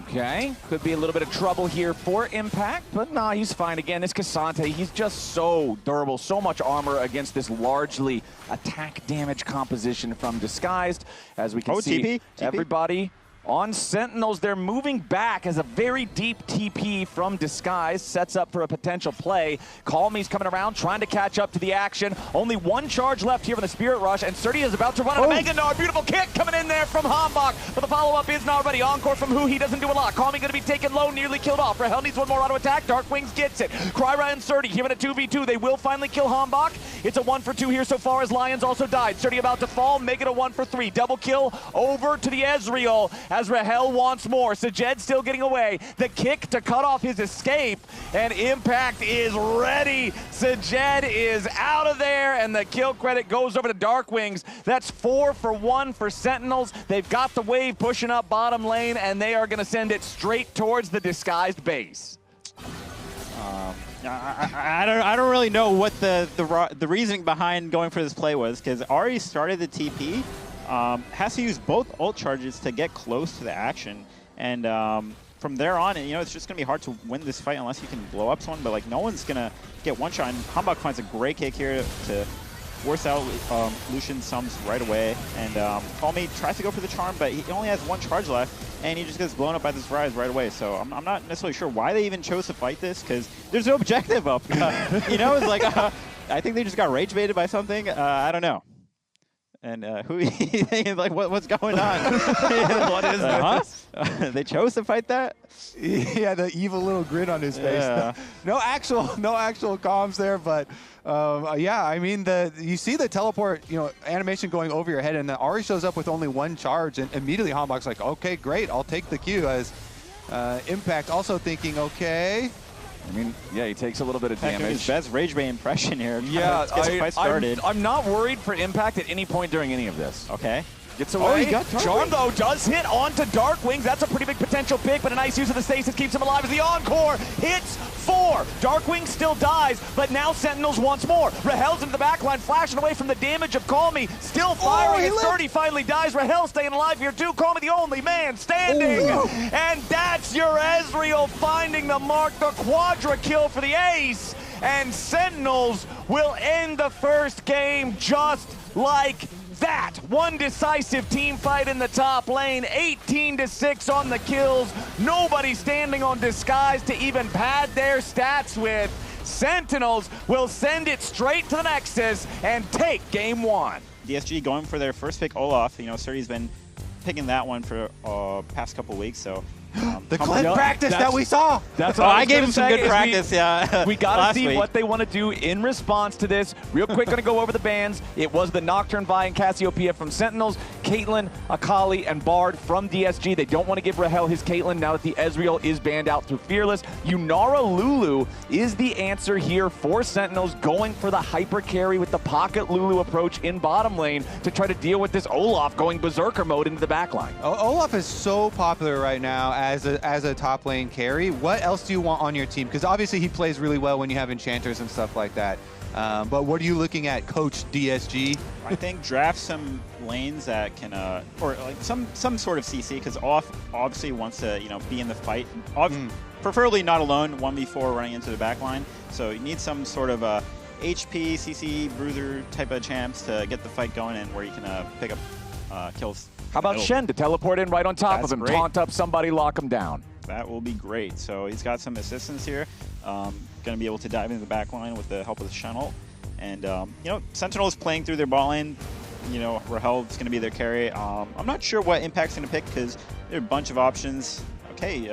Okay, could be a little bit of trouble here for Impact, but nah, he's fine. Again, this Cassante, he's just so durable, so much armor against this largely attack damage composition from Disguised. As we can see, TP. Everybody on Sentinels, they're moving back as a very deep TP from Disguise sets up for a potential play. Call Me's coming around, trying to catch up to the action. Only one charge left here from the Spirit Rush, and Surdy is about to run out of Mega Gnar. Beautiful kick coming in there from Hambach, but the follow-up is not ready. Encore from Who, he doesn't do a lot. Call Me going to be taken low, nearly killed off. Rahel needs one more auto attack. Dark Wings gets it. Kryra and Surdy here in a 2v2. They will finally kill Hambach. It's a 1 for 2 here so far as Lions also died. Surdy about to fall, make it a 1 for 3. Double kill over to the Ezreal as Rahel wants more. Sajed still getting away. The kick to cut off his escape, and Impact is ready. Sajed is out of there, and the kill credit goes over to Dark Wings. That's 4 for 1 for Sentinels. They've got the wave pushing up bottom lane, and they are going to send it straight towards the Disguised base. I don't really know what the reasoning behind going for this play was, because Ahri started the TP. Has to use both ult charges to get close to the action, and from there on, you know, it's just gonna be hard to win this fight unless you can blow up someone. But like, no one's gonna get one shot. And Hambach finds a great kick here to force out Lucian sums right away. And Call Me tries to go for the charm, but he only has one charge left, and he just gets blown up by this Rise right away. So I'm not necessarily sure why they even chose to fight this, because there's no objective up. You know, it's like I think they just got rage baited by something. I don't know. And who is like, what's going on? What is this? They chose to fight that? He had the evil little grin on his face. Yeah. No actual comms there, but yeah, I mean, you see the teleport, you know, animation going over your head, and then Ahri shows up with only one charge, and immediately Hambach's like, okay, great, I'll take the Q. As Impact also thinking, okay. I mean, yeah, he takes a little bit of damage. His best Rage Bait impression here. Yeah, gets the fight started. I'm not worried for Impact at any point during any of this. Okay. Gets away. He got Charm, though, does hit onto Dark Wings. That's a pretty big potential pick, but a nice use of the stasis keeps him alive as the Encore hits 4. Dark Wings still dies, but now Sentinels once more. Rahel's into the backline, flashing away from the damage of Call Me. Still firing as 30 finally dies. Rahel staying alive here, too. Call Me the only man standing. And that's your Ezreal finding the mark, the quadra kill for the ace. And Sentinels will end the first game just like that. One decisive team fight in the top lane, 18-6 on the kills. Nobody standing on Disguise to even pad their stats with. Sentinels will send it straight to the Nexus and take game 1. DSG going for their first pick, Olaf. You know, Surdy's been picking that one for past couple weeks, so. The clip practice that we saw. That's what I gave him some good practice, yeah. We got to see what they want to do in response to this. Real quick, going to go over the bans. It was the Nocturne, Vi, and Cassiopeia from Sentinels, Caitlyn, Akali, and Bard from DSG. They don't want to give Rahel his Caitlyn now that the Ezreal is banned out through Fearless. Yunara Lulu is the answer here for Sentinels, going for the hyper carry with the Pocket Lulu approach in bottom lane to try to deal with this Olaf going Berserker mode into the backline. Olaf is so popular right now as a top lane carry. What else do you want on your team? Because obviously he plays really well when you have enchanters and stuff like that. But what are you looking at, Coach DSG? I think draft some lanes that can, or like some sort of CC, because Olaf obviously wants to, you know, be in the fight. Preferably not alone, 1v4 running into the backline. So you need some sort of HP, CC, bruiser type of champs to get the fight going and where you can pick up kills. How about Shen to teleport in right on top of him, great. taunt up somebody, lock him down? That will be great. So he's got some assistance here. Going to be able to dive into the back line with the help of the Shen ult. And, you know, Sentinel is playing through their bot lane. You know, Rahel is going to be their carry. I'm not sure what Impact's going to pick because there are a bunch of options. Okay,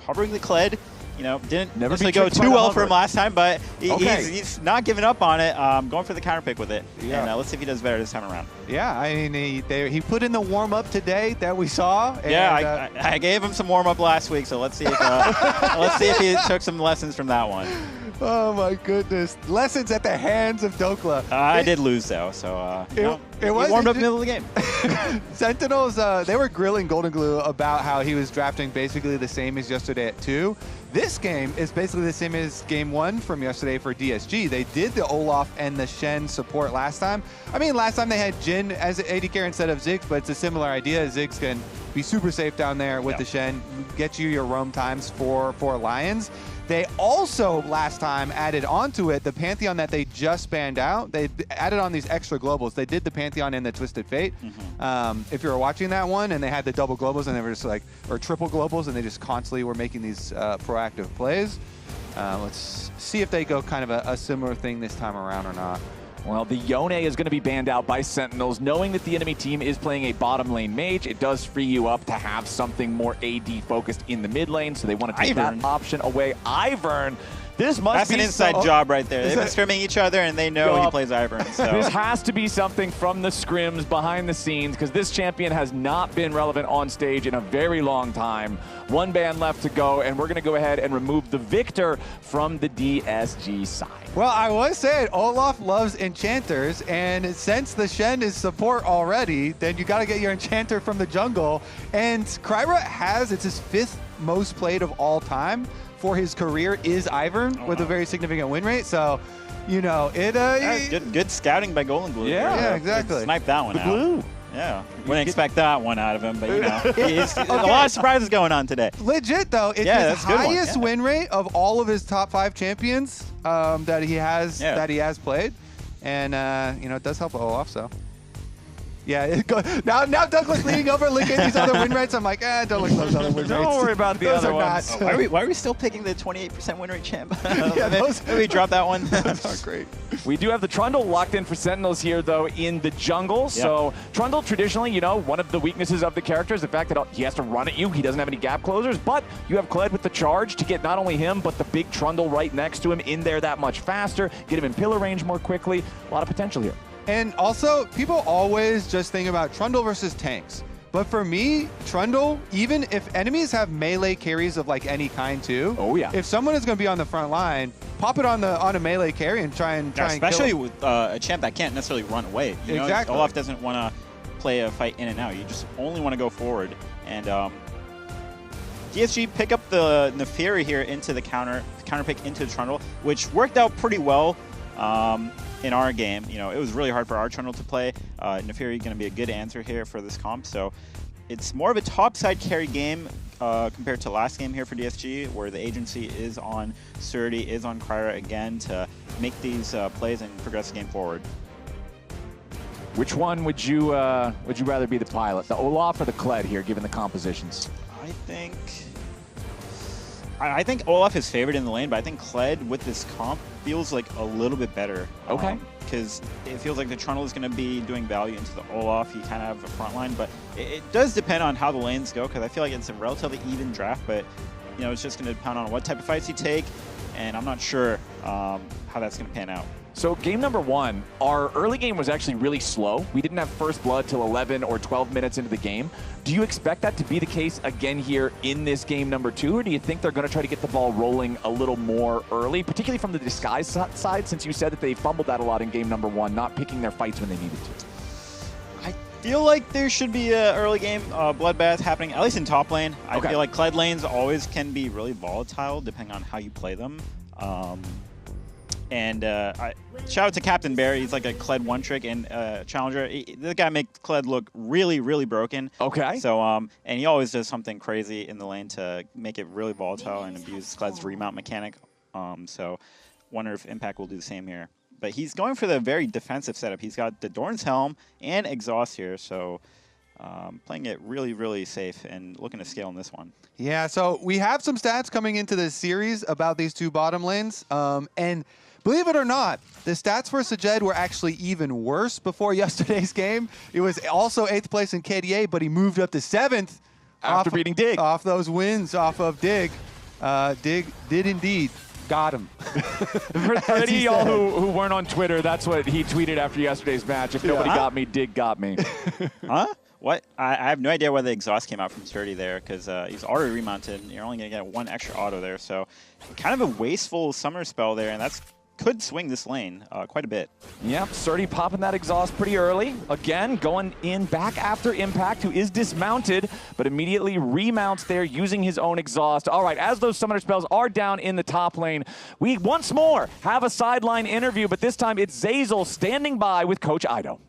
hovering the Kled. You know, didn't necessarily go too well for him last time, but he's not giving up on it. Going for the counter pick with it. Yeah. And let's see if he does better this time around. Yeah, I mean, he put in the warm-up today that we saw. And, yeah, I gave him some warm-up last week, so let's see if he took some lessons from that one. Oh my goodness! Lessons at the hands of Dokla. I did lose though, so He warmed up in the middle of the game. Sentinels, they were grilling Golden Glue about how he was drafting basically the same as yesterday at 2. This game is basically the same as game 1 from yesterday for DSG. They did the Olaf and the Shen support last time. I mean, last time they had Jin as AD carry instead of Ziggs, but it's a similar idea. Ziggs can be super safe down there with the Shen, get you your roam times for Lions. They also, last time, added onto it the Pantheon that they just banned out. They added on these extra globals. They did the Pantheon and the Twisted Fate. If you were watching that one, and they had the double globals, and they were just like, or triple globals, and they just constantly were making these proactive plays. Let's see if they go kind of a similar thing this time around or not. Well, the Yone is going to be banned out by Sentinels. Knowing that the enemy team is playing a bottom lane mage, it does free you up to have something more AD-focused in the mid lane, so they want to take that option away. Ivern, this must be... That's an inside job right there. They've been scrimming each other, and they know he plays Ivern. So. This has to be something from the scrims behind the scenes, because this champion has not been relevant on stage in a very long time. One ban left to go, and we're going to go ahead and remove the Victor from the DSG side. Well, I was saying, Olaf loves enchanters, and since the Shen is support already, then you got to get your enchanter from the jungle. And Kryra has, it's his 5th most played of all time for his career is Ivern with a very significant win rate. So, you know, good scouting by Golden Glue. Yeah, exactly. Snipe that one out. Glue. Yeah, wouldn't expect that one out of him, but you know, there's a lot of surprises going on today. Legit though, it's his highest win rate of all of his top 5 champions that he has played, and you know, it does help Olaf. So yeah, now Douglas leaning over, looking at these other win rates. I'm like, don't look at those other win rates. Don't worry about the other ones. Why are we still picking the 28% win rate champ? Yeah, maybe drop that one. Those are great. We do have the Trundle locked in for Sentinels here, though, in the jungle. So Trundle, traditionally, you know, one of the weaknesses of the character is the fact that he has to run at you. He doesn't have any gap closers, but you have Kled with the charge to get not only him, but the big Trundle right next to him in there that much faster, get him in pillar range more quickly. A lot of potential here. And also, people always just think about Trundle versus tanks. But for me, Trundle, even if enemies have melee carries of like any kind too, if someone is going to be on the front line, pop it on a melee carry and try and especially kill with a champ that can't necessarily run away. You know, Olaf doesn't want to play a fight in and out. You just only want to go forward. And DSG pick up the Neferi here into the counter pick into the Trundle, which worked out pretty well. In our game, you know, it was really hard for our Trundle to play. Neferi going to be a good answer here for this comp. So it's more of a topside carry game compared to last game here for DSG, where the agency is on Surdy, is on Kryra again to make these plays and progress the game forward. Which one would you rather be the pilot, the Olaf or the Kled here, given the compositions? I think Olaf is favored in the lane, but I think Kled with this comp feels like a little bit better. Okay. Because it feels like the Trundle is going to be doing value into the Olaf. You kind of have a front line, but it does depend on how the lanes go, because I feel like it's a relatively even draft, but you know, it's just going to depend on what type of fights you take, and I'm not sure how that's going to pan out. So game number 1, our early game was actually really slow. We didn't have first blood till 11 or 12 minutes into the game. Do you expect that to be the case again here in this game number 2, or do you think they're going to try to get the ball rolling a little more early, particularly from the disguise side, since you said that they fumbled that a lot in game number 1, not picking their fights when they needed to? I feel like there should be an early game bloodbath happening, at least in top lane. I feel like Kled lanes always can be really volatile depending on how you play them. And shout out to Captain Bear. He's like a Kled one-trick and challenger. The guy makes Kled look really, really broken. Okay. So, and he always does something crazy in the lane to make it really volatile and abuse Kled's remount mechanic. So, wonder if Impact will do the same here. But he's going for the very defensive setup. He's got the Dorn's Helm and Exhaust here. So, playing it really, really safe and looking to scale in this one. Yeah, so we have some stats coming into this series about these 2 bottom lanes. And believe it or not, the stats for Sajed were actually even worse before yesterday's game. It was also 8th place in KDA, but he moved up to 7th after beating Dig. Off those wins off of Dig. Dig did indeed got him. For any of y'all who weren't on Twitter, that's what he tweeted after yesterday's match. If nobody got me, Dig got me. Huh? What? I have no idea why the exhaust came out from Surdy there, because he's already remounted. And you're only going to get 1 extra auto there. So kind of a wasteful summer spell there, and that's could swing this lane quite a bit. Yep, Surdy popping that exhaust pretty early. Again, going in back after Impact, who is dismounted, but immediately remounts there using his own exhaust. All right, as those summoner spells are down in the top lane, we once more have a sideline interview, but this time it's Zazel standing by with Coach Ido.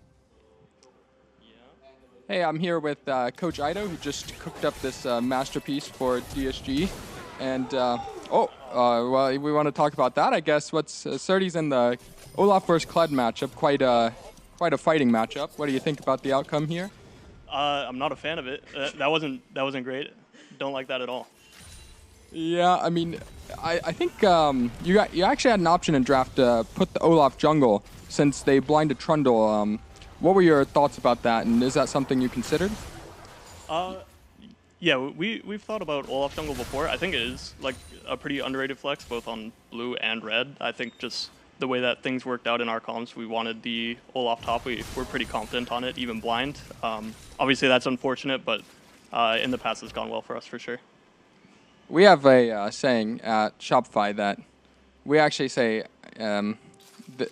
Hey, I'm here with Coach Ido, who just cooked up this masterpiece for DSG. And, well, we want to talk about that, I guess. What's Surdy's in the Olaf versus Kled matchup, quite a fighting matchup. What do you think about the outcome here? I'm not a fan of it. That wasn't great. Don't like that at all. Yeah, I mean, I think you actually had an option in draft to put the Olaf jungle since they blinded Trundle. What were your thoughts about that, and is that something you considered? Yeah, we've thought about Olaf jungle before. I think it is like a pretty underrated flex, both on blue and red. I think just the way that things worked out in our comps, we wanted the Olaf top. We're pretty confident on it, even blind. Obviously, that's unfortunate, but in the past, it's gone well for us for sure. We have a saying at Shopify that we actually say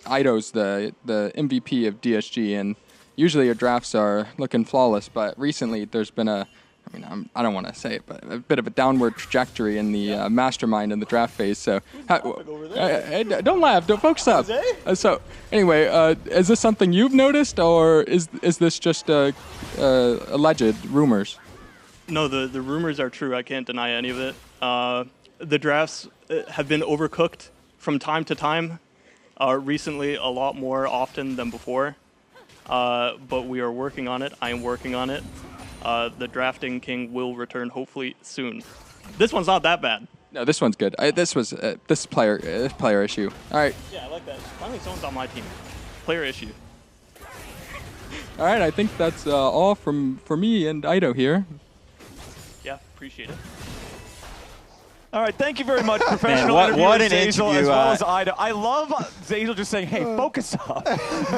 Ido's the MVP of DSG, and usually your drafts are looking flawless, but recently there's been I don't want to say it, but a bit of a downward trajectory in the mastermind in the draft phase. So don't laugh, don't focus up. So anyway, is this something you've noticed, or is this just alleged rumors? No, the rumors are true. I can't deny any of it. The drafts have been overcooked from time to time. Recently, a lot more often than before. But we are working on it. I am working on it. The drafting king will return hopefully soon. This one's not that bad. No, this one's good. This player issue. All right. Yeah, I like that. Finally, someone's on my team. Player issue. All right, I think that's all for me and Ido here. Yeah, appreciate it. All right, thank you very much, professional Man, what an Zazel, interview. as well as Ido. I love Zazel just saying, hey, focus up,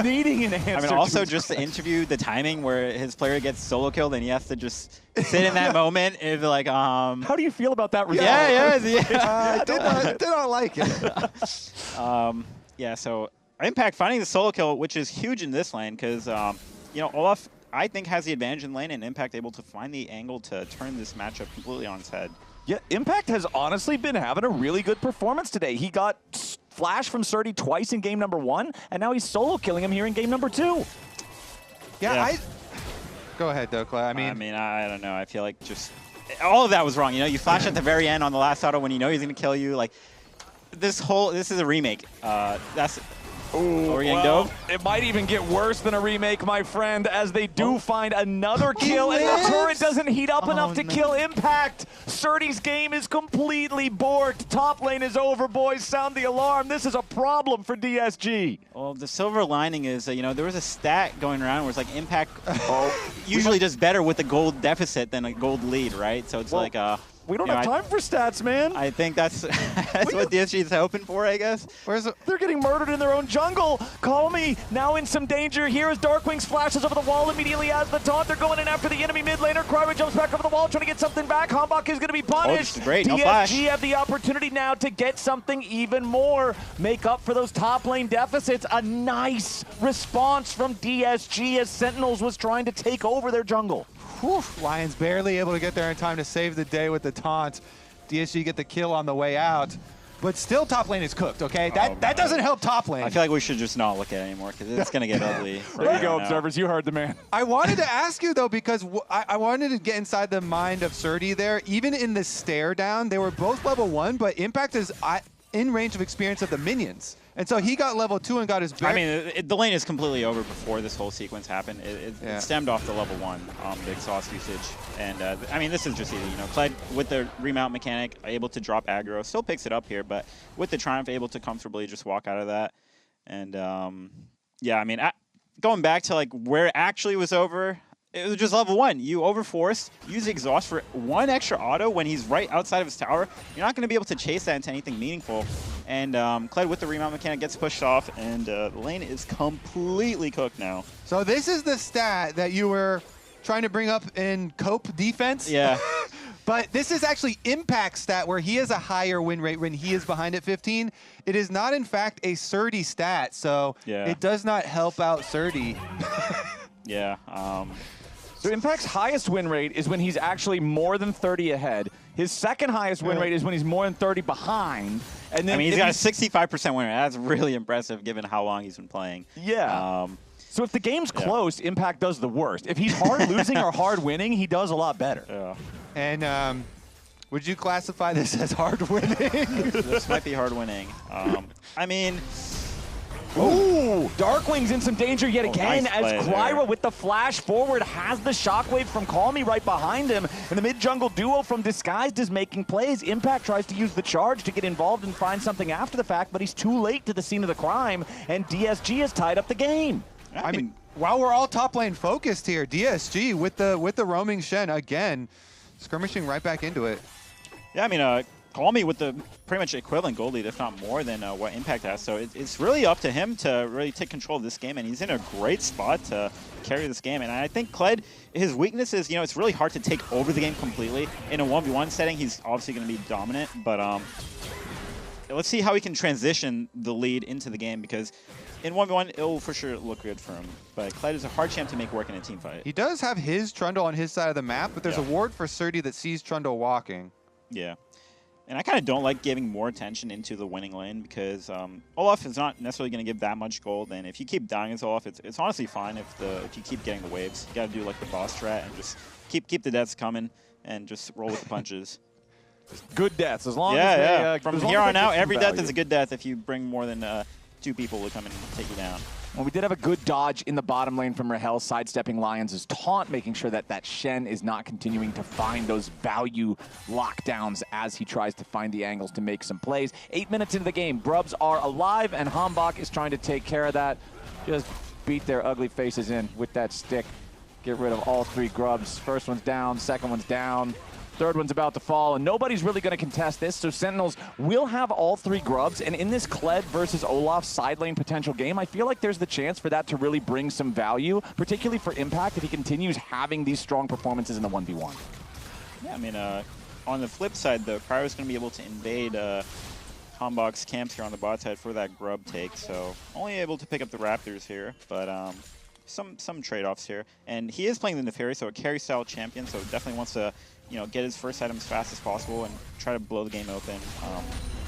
needing an answer. I mean, also just the interview, the timing where his player gets solo killed and he has to just sit in that moment and be like, How do you feel about that result? Yeah. I did not like it. Yeah, so Impact finding the solo kill, which is huge in this lane because, Olaf, I think, has the advantage in lane, and Impact able to find the angle to turn this matchup completely on its head. Yeah, Impact has honestly been having a really good performance today. He got flash from Surdy twice in game number 1, and now he's solo killing him here in game number 2. Yeah. Go ahead, Dokla. I don't know. I feel like just all of that was wrong. You flash at the very end on the last auto when you know he's going to kill you. Like this is a remake. That's. Ooh, well, it might even get worse than a remake, my friend, as they do find another kill, and the turret doesn't heat up enough to kill Impact. Surdy's game is completely borked. Top lane is over, boys. Sound the alarm. This is a problem for DSG. Well, the silver lining is, there was a stat going around where it's like Impact usually does better with a gold deficit than a gold lead, right? So it's we don't have time for stats, man. I think that's what DSG is hoping for, I guess. They're getting murdered in their own jungle. Call me. Now in some danger. Here as Darkwings flashes over the wall immediately as the taunt. They're going in after the enemy mid laner. Cryro jumps back over the wall trying to get something back. Hambach is going to be punished. Great. No DSG flash. have the opportunity now to get something even more. Make up for those top lane deficits. A nice response from DSG as Sentinels was trying to take over their jungle. Whew, Lions barely able to get there in time to save the day with the taunt. DSG get the kill on the way out. But still top lane is cooked, okay? That doesn't help top lane. I feel like we should just not look at it anymore because it's going to get ugly. There you go, observers. You heard the man. I wanted to ask you, though, because I wanted to get inside the mind of Surdy there. Even in the stare down, they were both level 1, but Impact is in range of experience of the minions. And so he got level 2 and got his bear. I mean, the lane is completely over before this whole sequence happened. It stemmed off the level 1, the exhaust usage. And, this is just easy. Kled with the remount mechanic, able to drop aggro, still picks it up here, but with the Triumph, able to comfortably just walk out of that. And, going back to, where it actually was over, it was just level 1. You overforced, use exhaust for 1 extra auto when he's right outside of his tower. You're not going to be able to chase that into anything meaningful. And Kled with the remount mechanic gets pushed off, and the lane is completely cooked now. So this is the stat that you were trying to bring up in cope defense? Yeah. But this is actually Impact stat where he has a higher win rate when he is behind at 15. It is not, in fact, a Surdy stat, so it does not help out Surdy. Yeah. So Impact's highest win rate is when he's actually more than 30 ahead. His second highest win rate is when he's more than 30 behind. And then I mean, he's got a 65% win rate. That's really impressive given how long he's been playing. Yeah. So if the game's close, Impact does the worst. If he's hard losing or hard winning, he does a lot better. Yeah. And would you classify this as hard winning? This might be hard winning. I mean... Ooh, Darkwing's in some danger yet again nice as play Clyra there. with the flash forward has the shockwave from Call Me right behind him. And the mid-jungle duo from Disguised is making plays. Impact tries to use the charge to get involved and find something after the fact, but he's too late to the scene of the crime, and DSG has tied up the game. I mean, while we're all top lane focused here, DSG with the roaming Shen again, skirmishing right back into it. Yeah, I mean, Call Me with the pretty much equivalent gold lead, if not more than what Impact has. So it's really up to him to really take control of this game, and he's in a great spot to carry this game. And I think Kled, his weakness is, you know, it's really hard to take over the game completely. In a 1v1 setting, he's obviously going to be dominant, but let's see how he can transition the lead into the game, because in 1v1, it'll for sure look good for him. But Kled is a hard champ to make work in a team fight. He does have his Trundle on his side of the map, but there's a ward for Surdy that sees Trundle walking. Yeah. And I kind of don't like giving more attention into the winning lane because Olaf is not necessarily going to give that much gold. And if you keep dying as Olaf, it's honestly fine if you keep getting the waves. You got to do like the boss strat and just keep the deaths coming and just roll with the punches. Good deaths, as long as they, From here on out, every death is a good death if you bring more than 2 people to come and take you down. Well, we did have a good dodge in the bottom lane from Rahel, sidestepping Lions' taunt, making sure that Shen is not continuing to find those value lockdowns as he tries to find the angles to make some plays. 8 minutes into the game, Brubs are alive, and Hambach is trying to take care of that. Just beat their ugly faces in with that stick. Get rid of all 3 Grubs. First one's down, second one's down. Third one's about to fall, and nobody's really going to contest this, so Sentinels will have all 3 Grubs, and in this Kled versus Olaf side lane potential game, I feel like there's the chance for that to really bring some value, particularly for Impact if he continues having these strong performances in the 1v1. Yeah, I mean, on the flip side, though, Cryo's going to be able to invade Hambach's camps here on the bot side for that Grub take, so only able to pick up the Raptors here, but some trade-offs here. And he is playing the Neferi, so a carry-style champion, so definitely wants to get his first item as fast as possible and try to blow the game open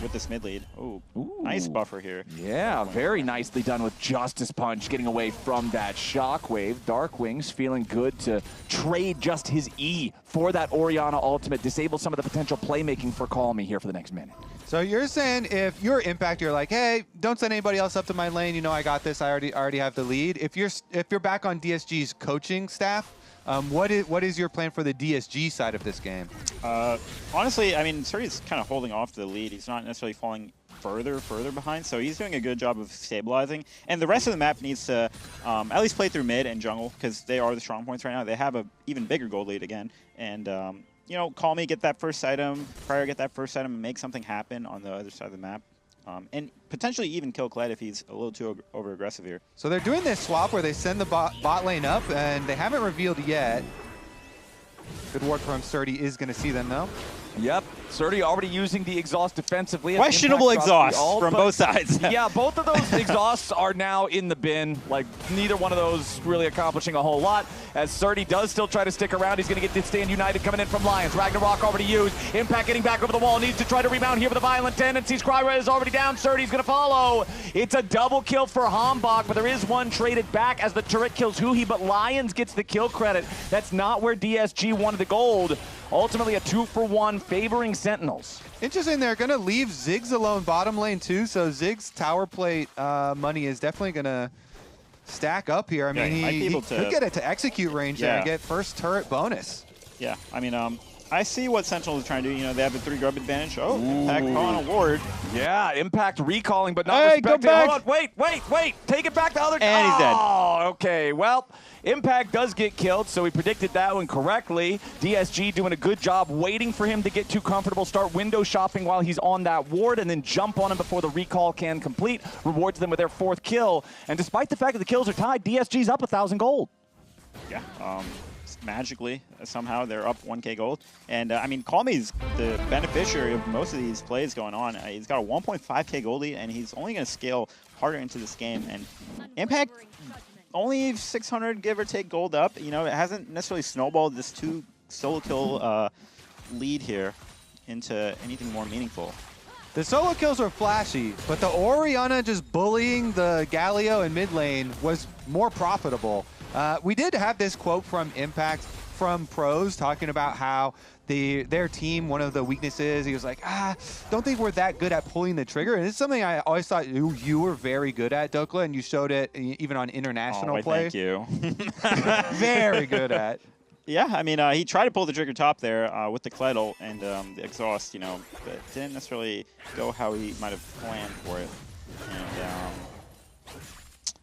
with this mid lead. Ooh, nice buffer here. Yeah, very nicely done with Justice Punch, getting away from that shockwave. Darkwing's feeling good to trade just his E for that Orianna ultimate, disable some of the potential playmaking for Call Me here for the next minute. So you're saying if you're Impact, you're like, hey, don't send anybody else up to my lane. You know I got this. I already have the lead. If you're back on DSG's coaching staff, what is your plan for the DSG side of this game? Honestly, I mean, Surdy's kind of holding off the lead. He's not necessarily falling further behind, so he's doing a good job of stabilizing. And the rest of the map needs to at least play through mid and jungle because they are the strong points right now. They have an even bigger gold lead again. And, Call Me, get that first item, Cryo get that first item, and make something happen on the other side of the map. And potentially even kill Kled if he's a little too over-aggressive here. So they're doing this swap where they send the bot lane up, and they haven't revealed yet. Good work from Surdy is going to see them, though. Yep, Surdy already using the exhaust defensively. Questionable exhaust from both sides. Yeah, both of those exhausts are now in the bin. Like, neither one of those really accomplishing a whole lot. As Surdy does still try to stick around, he's going to get this Stand United coming in from Lions. Ragnarok already used. Impact getting back over the wall. Needs to try to rebound here with the violent tendencies. Cryra is already down. Surdy's going to follow. It's a double kill for Hambach, but there is one traded back as the turret kills Huhi, but Lions gets the kill credit. That's not where DSG wanted the gold. Ultimately, a 2-for-1 favoring Sentinels. Interesting, they're going to leave Ziggs alone bottom lane too, so Ziggs' tower plate money is definitely going to stack up here. I mean, he could get it to execute range there and get first turret bonus. Yeah, I mean, I see what Sentinel is trying to do. They have the 3 Grub advantage. Oh, Impact calling a ward. Yeah, Impact recalling, but not respecting. Hold on, wait. Take it back the other. And he's dead. Oh, okay. Well, Impact does get killed, so we predicted that one correctly. DSG doing a good job waiting for him to get too comfortable, start window shopping while he's on that ward, and then jump on him before the recall can complete. Rewards them with their 4th kill. And despite the fact that the kills are tied, DSG's up 1,000 gold. Yeah. magically, somehow, they're up 1K gold. And, I mean, Call Me's the beneficiary of most of these plays going on. He's got a 1.5K gold lead, and he's only going to scale harder into this game. And Impact, only 600, give or take, gold up. You know, it hasn't necessarily snowballed this 2 solo kill lead here into anything more meaningful. The solo kills were flashy, but the Orianna just bullying the Galio in mid lane was more profitable. We did have this quote from Impact from pros talking about how their team, one of the weaknesses, he was like, don't think we're that good at pulling the trigger. And it's something I always thought you were very good at, Dokla, and you showed it even on international play. Thank you. Very good at. Yeah, I mean, he tried to pull the trigger top there with the Kled ult and the exhaust, you know, but didn't necessarily go how he might have planned for it. And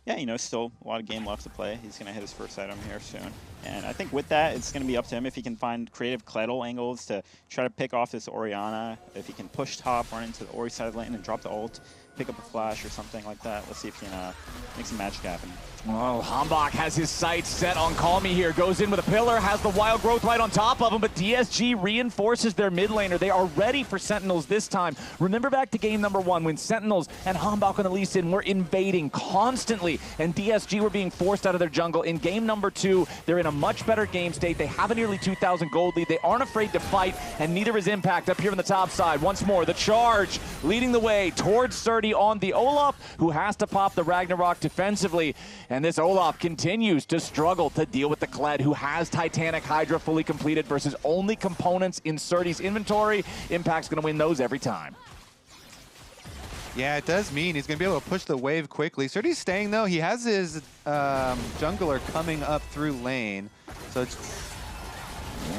yeah, you know, still a lot of game left to play. He's going to hit his first item here soon. And I think with that, it's going to be up to him if he can find creative Kled ult angles to try to pick off this Orianna. If he can push top, run into the Ori side lane and drop the ult, pick up a flash or something like that. Let's see if he can make some magic happen. Oh, Hambach has his sights set on Call Me here. Goes in with a pillar, has the wild growth right on top of him, but DSG reinforces their mid laner. They are ready for Sentinels this time. Remember back to game number 1 when Sentinels and Hambach on the Lee Sin were invading constantly, and DSG were being forced out of their jungle. In game number 2, they're in a much better game state. They have a nearly 2,000 gold lead. They aren't afraid to fight, and neither is Impact up here on the top side. Once more, the charge leading the way towards Surdy on the Olaf, who has to pop the Ragnarok defensively. And this Olaf continues to struggle to deal with the Kled, who has Titanic Hydra fully completed versus only components in Surdy's inventory. Impact's going to win those every time. Yeah, it does mean he's going to be able to push the wave quickly. Surdy's staying, though. He has his jungler coming up through lane. So it's...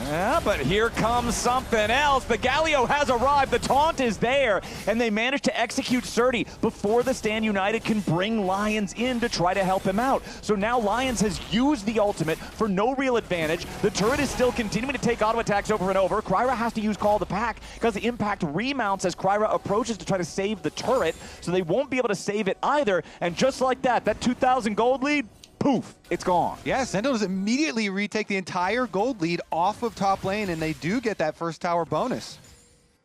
Yeah, but here comes something else. The Galio has arrived. The taunt is there, and they managed to execute Surdy before the Stand United can bring Lions in to try to help him out. So now Lions has used the ultimate for no real advantage. The turret is still continuing to take auto attacks over and over. Kryra has to use Call the Pack because the Impact remounts as Kryra approaches to try to save the turret, so they won't be able to save it either. And just like that 2,000 gold lead, poof, it's gone. Yeah, Sentinels immediately retake the entire gold lead off of top lane, and they do get that first tower bonus.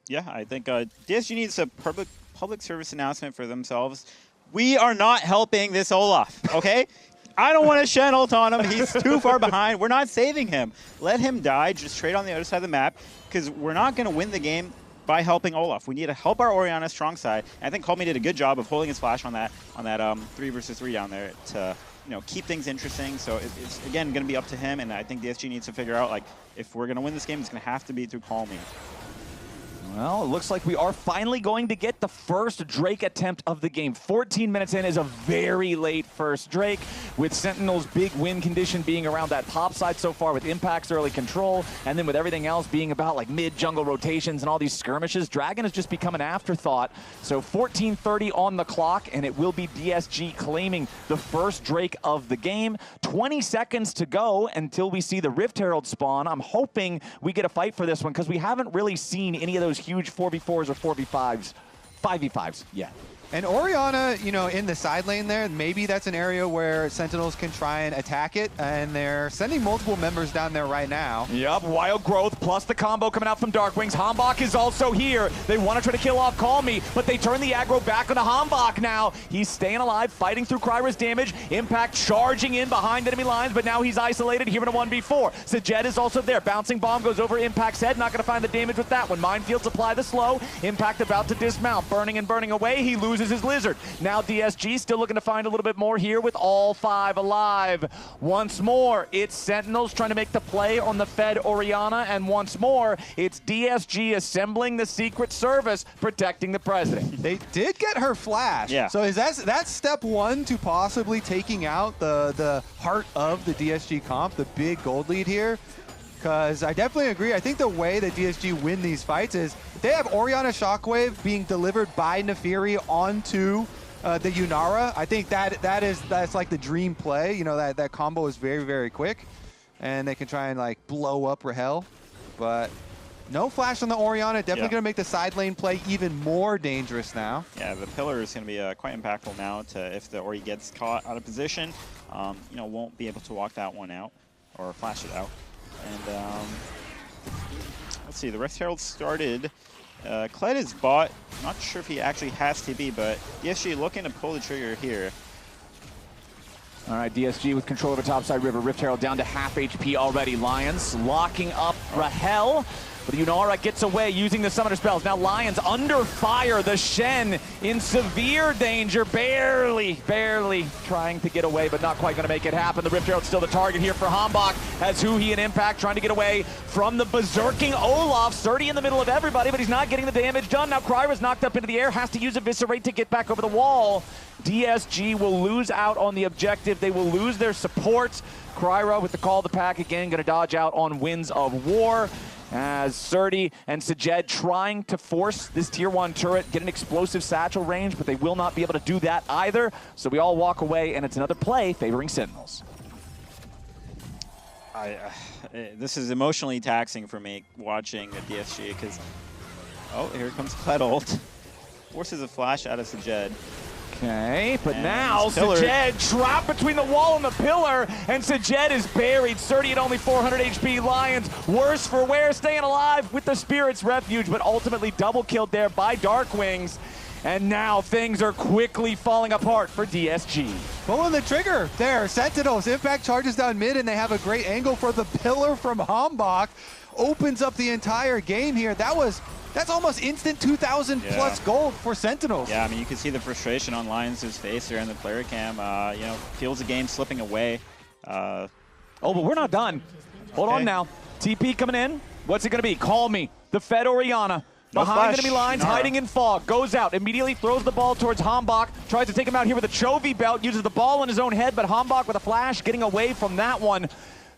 Yeah, I think DSG needs a public service announcement for themselves. We are not helping this Olaf, okay? I don't want to Shen ult on him. He's too far behind. We're not saving him. Let him die. Just trade on the other side of the map, because we're not going to win the game by helping Olaf. We need to help our Orianna strong side. And I think Call Me did a good job of holding his flash on that 3 versus 3 down there to keep things interesting. So it's again going to be up to him, and I think DSG needs to figure out, like, if we're going to win this game, it's going to have to be through Call Me. Well, it looks like we are finally going to get the first Drake attempt of the game. 14 minutes in is a very late first Drake, with Sentinel's big win condition being around that top side so far, with Impact's early control, and then with everything else being about like mid-jungle rotations and all these skirmishes. Dragon has just become an afterthought. So 14:30 on the clock, and it will be DSG claiming the first Drake of the game. 20 seconds to go until we see the Rift Herald spawn. I'm hoping we get a fight for this one, because we haven't really seen any of those huge 4v4s or 4v5s, 5v5s yet. And Orianna, in the side lane there, maybe that's an area where Sentinels can try and attack it, and they're sending multiple members down there right now. Yep, Wild Growth plus the combo coming out from Darkwings. Hambach is also here. They want to try to kill off Call Me, but they turn the aggro back onto Hambach now. He's staying alive, fighting through Kryra's damage. Impact charging in behind enemy lines, but now he's isolated here in a 1v4. Sejet is also there. Bouncing Bomb goes over Impact's head. Not going to find the damage with that one. Minefields apply the slow. Impact about to dismount. Burning and burning away. He loses his Lizard. Now DSG still looking to find a little bit more here with all 5 alive. Once more, it's Sentinels trying to make the play on the fed Orianna, and once more, it's DSG assembling the Secret Service, protecting the president. They did get her flash. Yeah. So that's step 1 to possibly taking out the heart of the DSG comp, the big gold lead here. Because I definitely agree. I think the way that DSG win these fights is they have Orianna Shockwave being delivered by Nefiri onto the Yunara. I think that's like the dream play. That combo is very, very quick, and they can try and like blow up Rahel. But no flash on the Orianna. Definitely going to make the side lane play even more dangerous now. Yeah, the pillar is going to be quite impactful now. If the Ori gets caught out of position, won't be able to walk that one out or flash it out. And let's see, the Rift Herald started. Kled is bot. Not sure if he actually has TB, but DSG looking to pull the trigger here. All right, DSG with control over topside river. Rift Herald down to half HP already. Lions locking up Rahel. But Yunara gets away using the summoner spells. Now Lions under fire. The Shen in severe danger. Barely trying to get away, but not quite going to make it happen. The Rift Herald still the target here for Hambach as Huhi and Impact trying to get away from the berserking Olaf. 30 in the middle of everybody, but he's not getting the damage done. Now Kryra's knocked up into the air. Has to use Eviscerate to get back over the wall. DSG will lose out on the objective. They will lose their support. Kryra with the call of the pack again, going to dodge out on Winds of War. As Surdy and Sajed trying to force this tier 1 turret, get an explosive satchel range, but they will not be able to do that either. So we all walk away, and it's another play favoring Sentinels. This is emotionally taxing for me watching the DSG because, oh, here comes Kled ult. Forces a flash out of Sajed. Okay, but and now Sajed trapped between the wall and the pillar, and Sajed is buried. 30 at only 400 HP. Lions, worse for wear, staying alive with the Spirit's Refuge, but ultimately double killed there by Darkwings. And now things are quickly falling apart for DSG. Pulling the trigger there. Sentinels, Impact charges down mid, and they have a great angle for the pillar from Hambach. Opens up the entire game here. That's almost instant 2,000 plus gold for Sentinels. Yeah, I mean, you can see the frustration on Lions' face there in the player cam. You know, feels the game slipping away. Oh, but we're not done. Hold on now. TP coming in. What's it going to be? Call me. The Fed Oriana. Behind enemy lines, hiding in fog. Goes out, immediately throws the ball towards Hambach. Tries to take him out here with a Chovy belt. Uses the ball in his own head, but Hambach with a flash getting away from that one.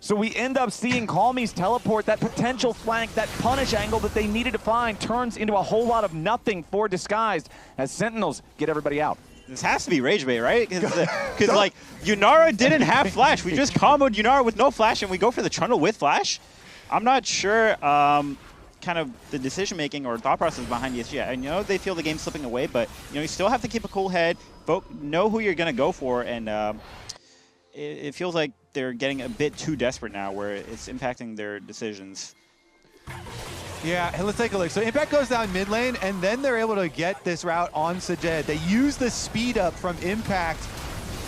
So we end up seeing Calmy's teleport, that potential flank, that punish angle that they needed to find turns into a whole lot of nothing for Disguised as Sentinels get everybody out. This has to be rage bait, right? Because like, Yunara didn't have flash. We just comboed Yunara with no flash, and we go for the Trundle with flash. I'm not sure kind of the decision-making or thought process behind DSG. I know they feel the game slipping away, but you know, you still have to keep a cool head, know who you're going to go for, and it feels like they're getting a bit too desperate now where it's impacting their decisions. Yeah, let's take a look. So Impact goes down mid lane, and then they're able to get this route on Sajed. They use the speed up from Impact,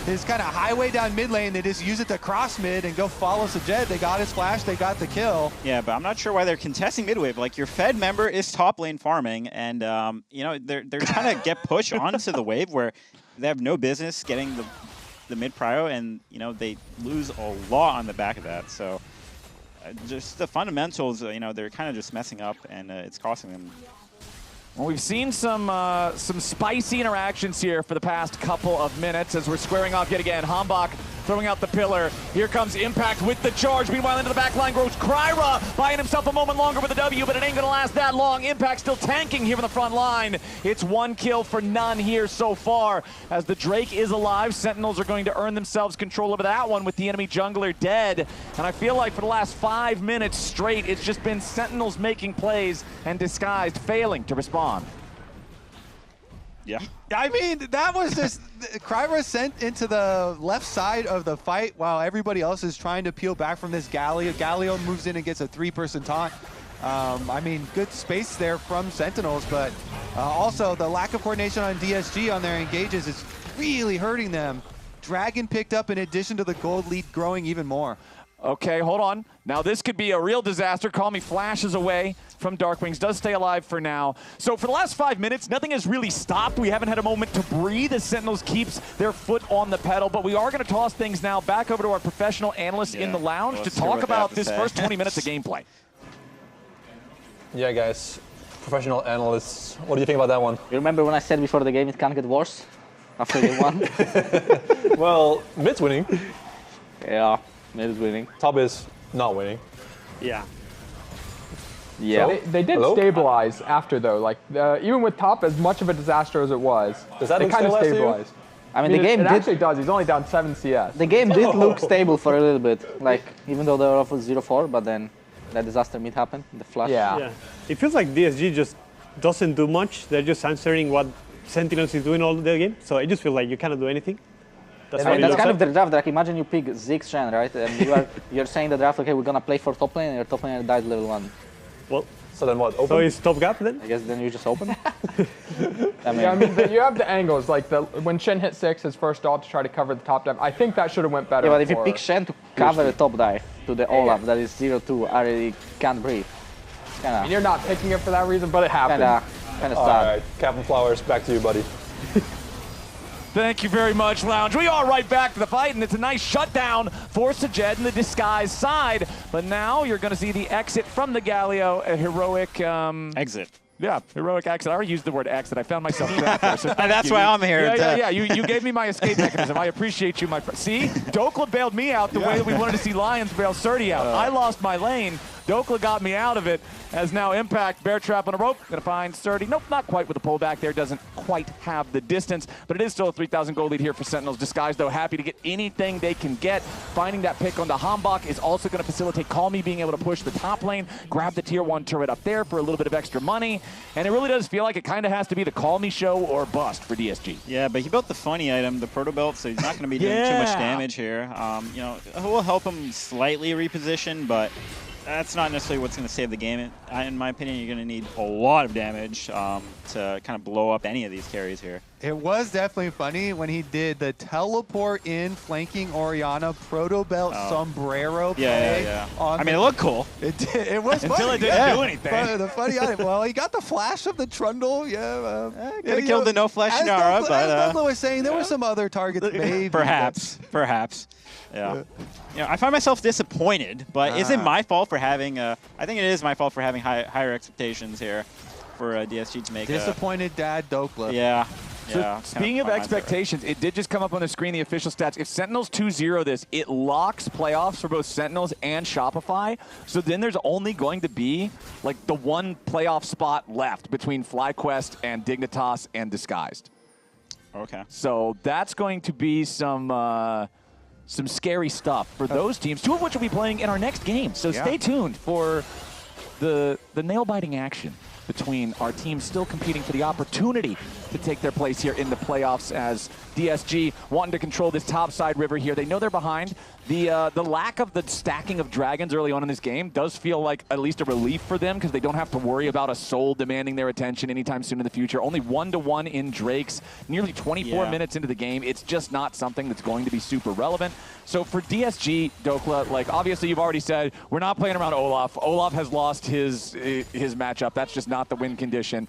his kind of highway down mid lane. They just use it to cross mid and go follow Sajed. They got his flash, they got the kill. Yeah, but I'm not sure why they're contesting mid wave. Like, your Fed member is top lane farming, and you know, they're trying to get pushed onto the wave where they have no business getting the mid prio, and you know, they lose a lot on the back of that. So just the fundamentals, you know, they're kind of just messing up, and it's costing them. Well, we've seen some spicy interactions here for the past couple of minutes as we're squaring off yet again. Hambach throwing out the pillar. Here comes Impact with the charge. Meanwhile, into the back line goes Kryra, buying himself a moment longer with a W, but it ain't going to last that long. Impact still tanking here in the front line. It's one kill for none here so far. As the Drake is alive, Sentinels are going to earn themselves control over that one with the enemy jungler dead. And I feel like for the last 5 minutes straight, it's just been Sentinels making plays and Disguised failing to respond. Yeah. I mean, that was just Kryra sent into the left side of the fight while everybody else is trying to peel back from this Galio. Galio moves in and gets a 3-person taunt. I mean, good space there from Sentinels, but also the lack of coordination on DSG on their engages is really hurting them. Dragon picked up in addition to the gold lead growing even more. Okay, hold on. Now this could be a real disaster. Call me flashes away from Darkwings. Does stay alive for now. So for the last 5 minutes, nothing has really stopped. We haven't had a moment to breathe as Sentinels keeps their foot on the pedal. But we are going to toss things now back over to our professional analyst in the lounge to talk about this first 20 minutes of gameplay. Yeah, guys. Professional analysts. What do you think about that one? You remember when I said before the game it can't get worse after game one? Well, mid's winning. Yeah. Mid is winning. Top is not winning. Yeah. Yeah. So they did stabilize after, though. Like, even with top, as much of a disaster as it was, does that they kind of stabilized. I mean, the game it actually does. He's only down 7 CS. The game did look stable for a little bit. Like, even though they were off with 0-4, but then that disaster mid happened, the flash. Yeah. It feels like DSG just doesn't do much. They're just answering what Sentinels is doing all the game. So it just feels like you cannot do anything. That's, that's kind of the draft. Like imagine you pick Ziggs Shen, right? And you're saying the draft, okay, we're gonna play for top lane, and your top laner died level 1. Well, so then what? Open? So it's top gap then? I guess then you just open. I mean, you have the angles. Like when Shen hit 6, his first ult to try to cover the top dive. I think that should have went better. Yeah, but if you pick Shen to cover the top dive to the Olaf, that is 0-2, I really can't breathe. I mean, you're not picking it for that reason, but it happened. Kind of sad. All right, Captain Flowers, back to you, buddy. Thank you very much, Lounge. We are right back to the fight, and it's a nice shutdown for Sajed in the disguise side. But now you're going to see the exit from the Galio, a heroic... exit. Yeah, heroic exit. I already used the word exit. I found myself trapped there. So that's why I'm here. Yeah. You gave me my escape mechanism. I appreciate you, my friend. See? Dokla bailed me out the way that we wanted to see Lions bail Surdy out. I lost my lane. Dokla got me out of it. As now Impact, bear trap on a rope. Gonna find Surdy. Nope, not quite with the pullback there. Doesn't quite have the distance, but it is still a 3,000 gold lead here for Sentinels. Disguise, though, happy to get anything they can get. Finding that pick on the Hambach is also gonna facilitate Call Me being able to push the top lane, grab the tier 1 turret up there for a little bit of extra money. And it really does feel like it kind of has to be the Call Me show or bust for DSG. Yeah, but he built the funny item, the Proto Belt, so he's not gonna be doing too much damage here. You know, it will help him slightly reposition, but that's not necessarily what's going to save the game. In my opinion, you're going to need a lot of damage to kind of blow up any of these carries here. It was definitely funny when he did the teleport in, flanking Orianna, Proto Belt sombrero play. Yeah. I mean, it looked cool. It did. It was until funny. it didn't do anything. The funny item. Well, he got the flash of the Trundle. Could have killed the no flash Nara, but as Dokla was saying, there were some other targets maybe. Perhaps. Yeah. You know, I find myself disappointed, but is it my fault for having? I think it is my fault for having higher expectations here for DSG to make. Disappointed dad Dokla. Yeah. So speaking of expectations, it did just come up on the screen, the official stats. If Sentinels 2-0 this, it locks playoffs for both Sentinels and Shopify. So then there's only going to be like the one playoff spot left between FlyQuest and Dignitas and Disguised. Okay. So that's going to be some scary stuff for those teams, two of which will be playing in our next game. So stay tuned for the nail-biting action between our teams still competing for the opportunity to take their place here in the playoffs as DSG wanting to control this top side river here. They know they're behind. The lack of the stacking of dragons early on in this game does feel like at least a relief for them because they don't have to worry about a soul demanding their attention anytime soon in the future. Only 1-1 in Drakes, nearly 24 minutes into the game. It's just not something that's going to be super relevant. So for DSG, Dokla, like obviously you've already said, we're not playing around Olaf. Olaf has lost his matchup. That's just not the win condition.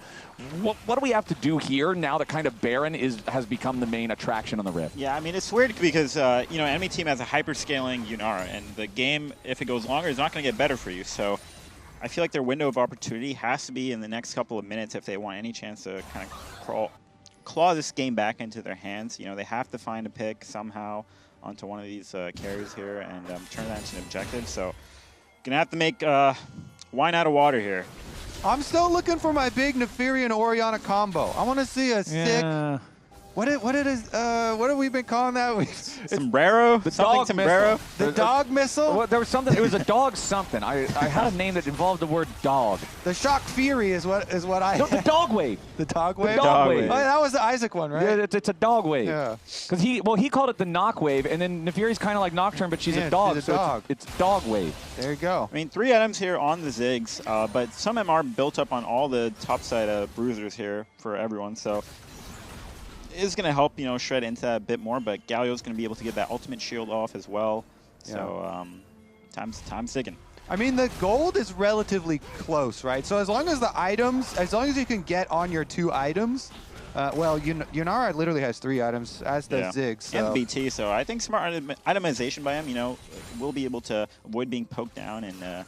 What do we have to do here now that kind of Baron has become the main attraction on the Rift? Yeah, I mean, it's weird because, you know, enemy team has a hyper-scaling Yunara, and the game, if it goes longer, is not going to get better for you. So I feel like their window of opportunity has to be in the next couple of minutes if they want any chance to kind of claw this game back into their hands. You know, they have to find a pick somehow onto one of these carries here and turn that into an objective. So going to have to make wine out of water here. I'm still looking for my big Neferi and Orianna combo. I want to see a sick. What have we been calling that? Sombrero? Sombrero? The dog missile? Well, there was something. It was a dog something. I had a name that involved the word dog. The Shock Fury is what I. No, the dog wave. The dog wave. The dog wave. Oh, that was the Isaac one, right? Yeah, it's a dog wave. Yeah. Because he called it the knock wave, and then Neferi's kind of like Nocturne, but she's a dog. She's a dog. It's dog wave. There you go. I mean, 3 items here on the Ziggs, but some of them are built up on all the topside bruisers here for everyone. So is going to help, you know, shred into that a bit more, but Galio's going to be able to get that ultimate shield off as well. So time's ticking. I mean, the gold is relatively close, right? So as long as the items, as long as you can get on your 2 items, well, Yunara literally has 3 items, as does Ziggs. So. And BT, so I think smart itemization by him, you know, will be able to avoid being poked down and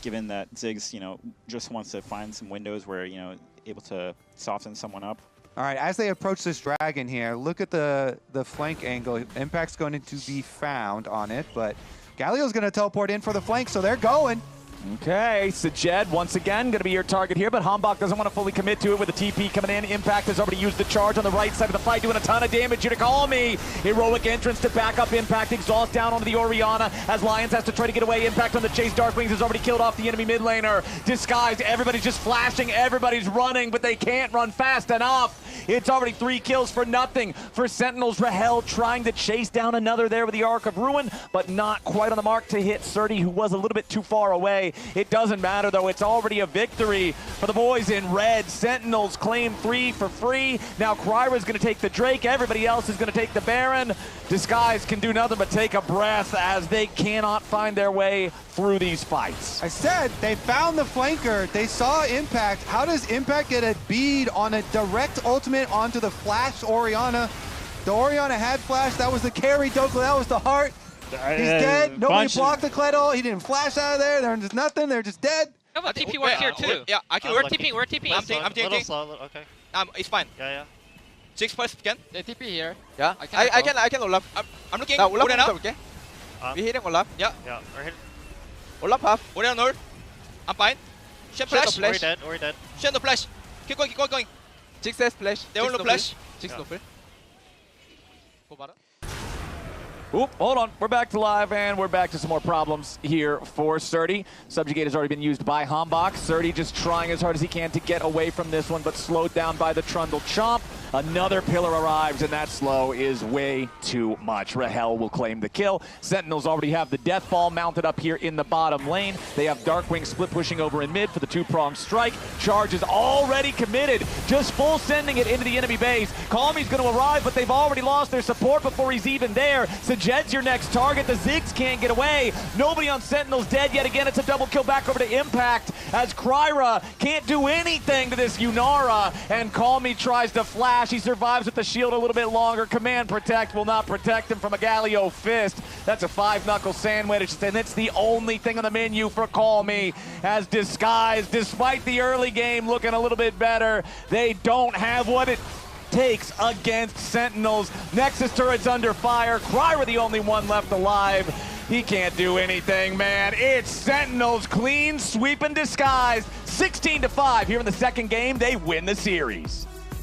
given that Ziggs, you know, just wants to find some windows where, you know, able to soften someone up. All right, as they approach this dragon here, look at the flank angle. Impact's going to be found on it, but Galio's going to teleport in for the flank, so they're going. Okay, Sajed once again going to be your target here, but Hambach doesn't want to fully commit to it with the TP coming in. Impact has already used the charge on the right side of the fight, doing a ton of damage. You to call me. Heroic entrance to back up Impact. Exhaust down onto the Orianna as Lions has to try to get away. Impact on the chase. Darkwings has already killed off the enemy mid laner. Disguised, everybody's just flashing, everybody's running, but they can't run fast enough. It's already 3 kills for nothing for Sentinels. Rahel trying to chase down another there with the Arc of Ruin, but not quite on the mark to hit Surdy, who was a little bit too far away. It doesn't matter, though. It's already a victory for the boys in red. Sentinels claim 3 for free. Now Kryra's going to take the Drake. Everybody else is going to take the Baron. Disguise can do nothing but take a breath as they cannot find their way through these fights. I said they found the flanker. They saw Impact. How does Impact get a bead on a direct ultimate onto the Flash Orianna? The Orianna had Flash. That was the carry. Dokla, that was the heart. He's dead. Nobody blocked the Kleddle. He didn't flash out of there. There's nothing. They're just dead. How about TP work here too? Yeah, I can. We're TPing. We're TPing. I'm taking. Okay. It's fine. Yeah. 6 plus again. They TP here. Yeah. I can Olaf. I'm looking. Now Olaf now. okay. We hitting Olaf. Yeah. Yeah. We're hit. Olaf half. Orianna North. I'm fine. Shen flash. We're dead. We're dead. Shen no flash. Keep going. Jinx has flash. They all no flash. Jinx no flash. Oop, hold on. We're back to live, and we're back to some more problems here for Surdy. Subjugate has already been used by Hambach. Surdy just trying as hard as he can to get away from this one, but slowed down by the Trundle Chomp. Another pillar arrives, and that slow is way too much. Rahel will claim the kill. Sentinels already have the Death Ball mounted up here in the bottom lane. They have Darkwing split pushing over in mid for the 2-pronged strike. Charge is already committed, just full sending it into the enemy base. Calmy's going to arrive, but they've already lost their support before he's even there. Jed's your next target. The Ziggs can't get away. Nobody on Sentinel's dead yet again. It's a double kill back over to Impact as Kryra can't do anything to this Yunara, and Calmy tries to flash. He survives with the shield a little bit longer. Command Protect will not protect him from a Galio Fist. That's a 5-knuckle sandwich, and it's the only thing on the menu for Calmy as Disguise, despite the early game looking a little bit better, they don't have what it takes against Sentinels. Nexus turret's under fire. Kryra the only one left alive. He can't do anything, man. It's Sentinels clean sweep and Disguise. 16-5 here in the second game. They win the series.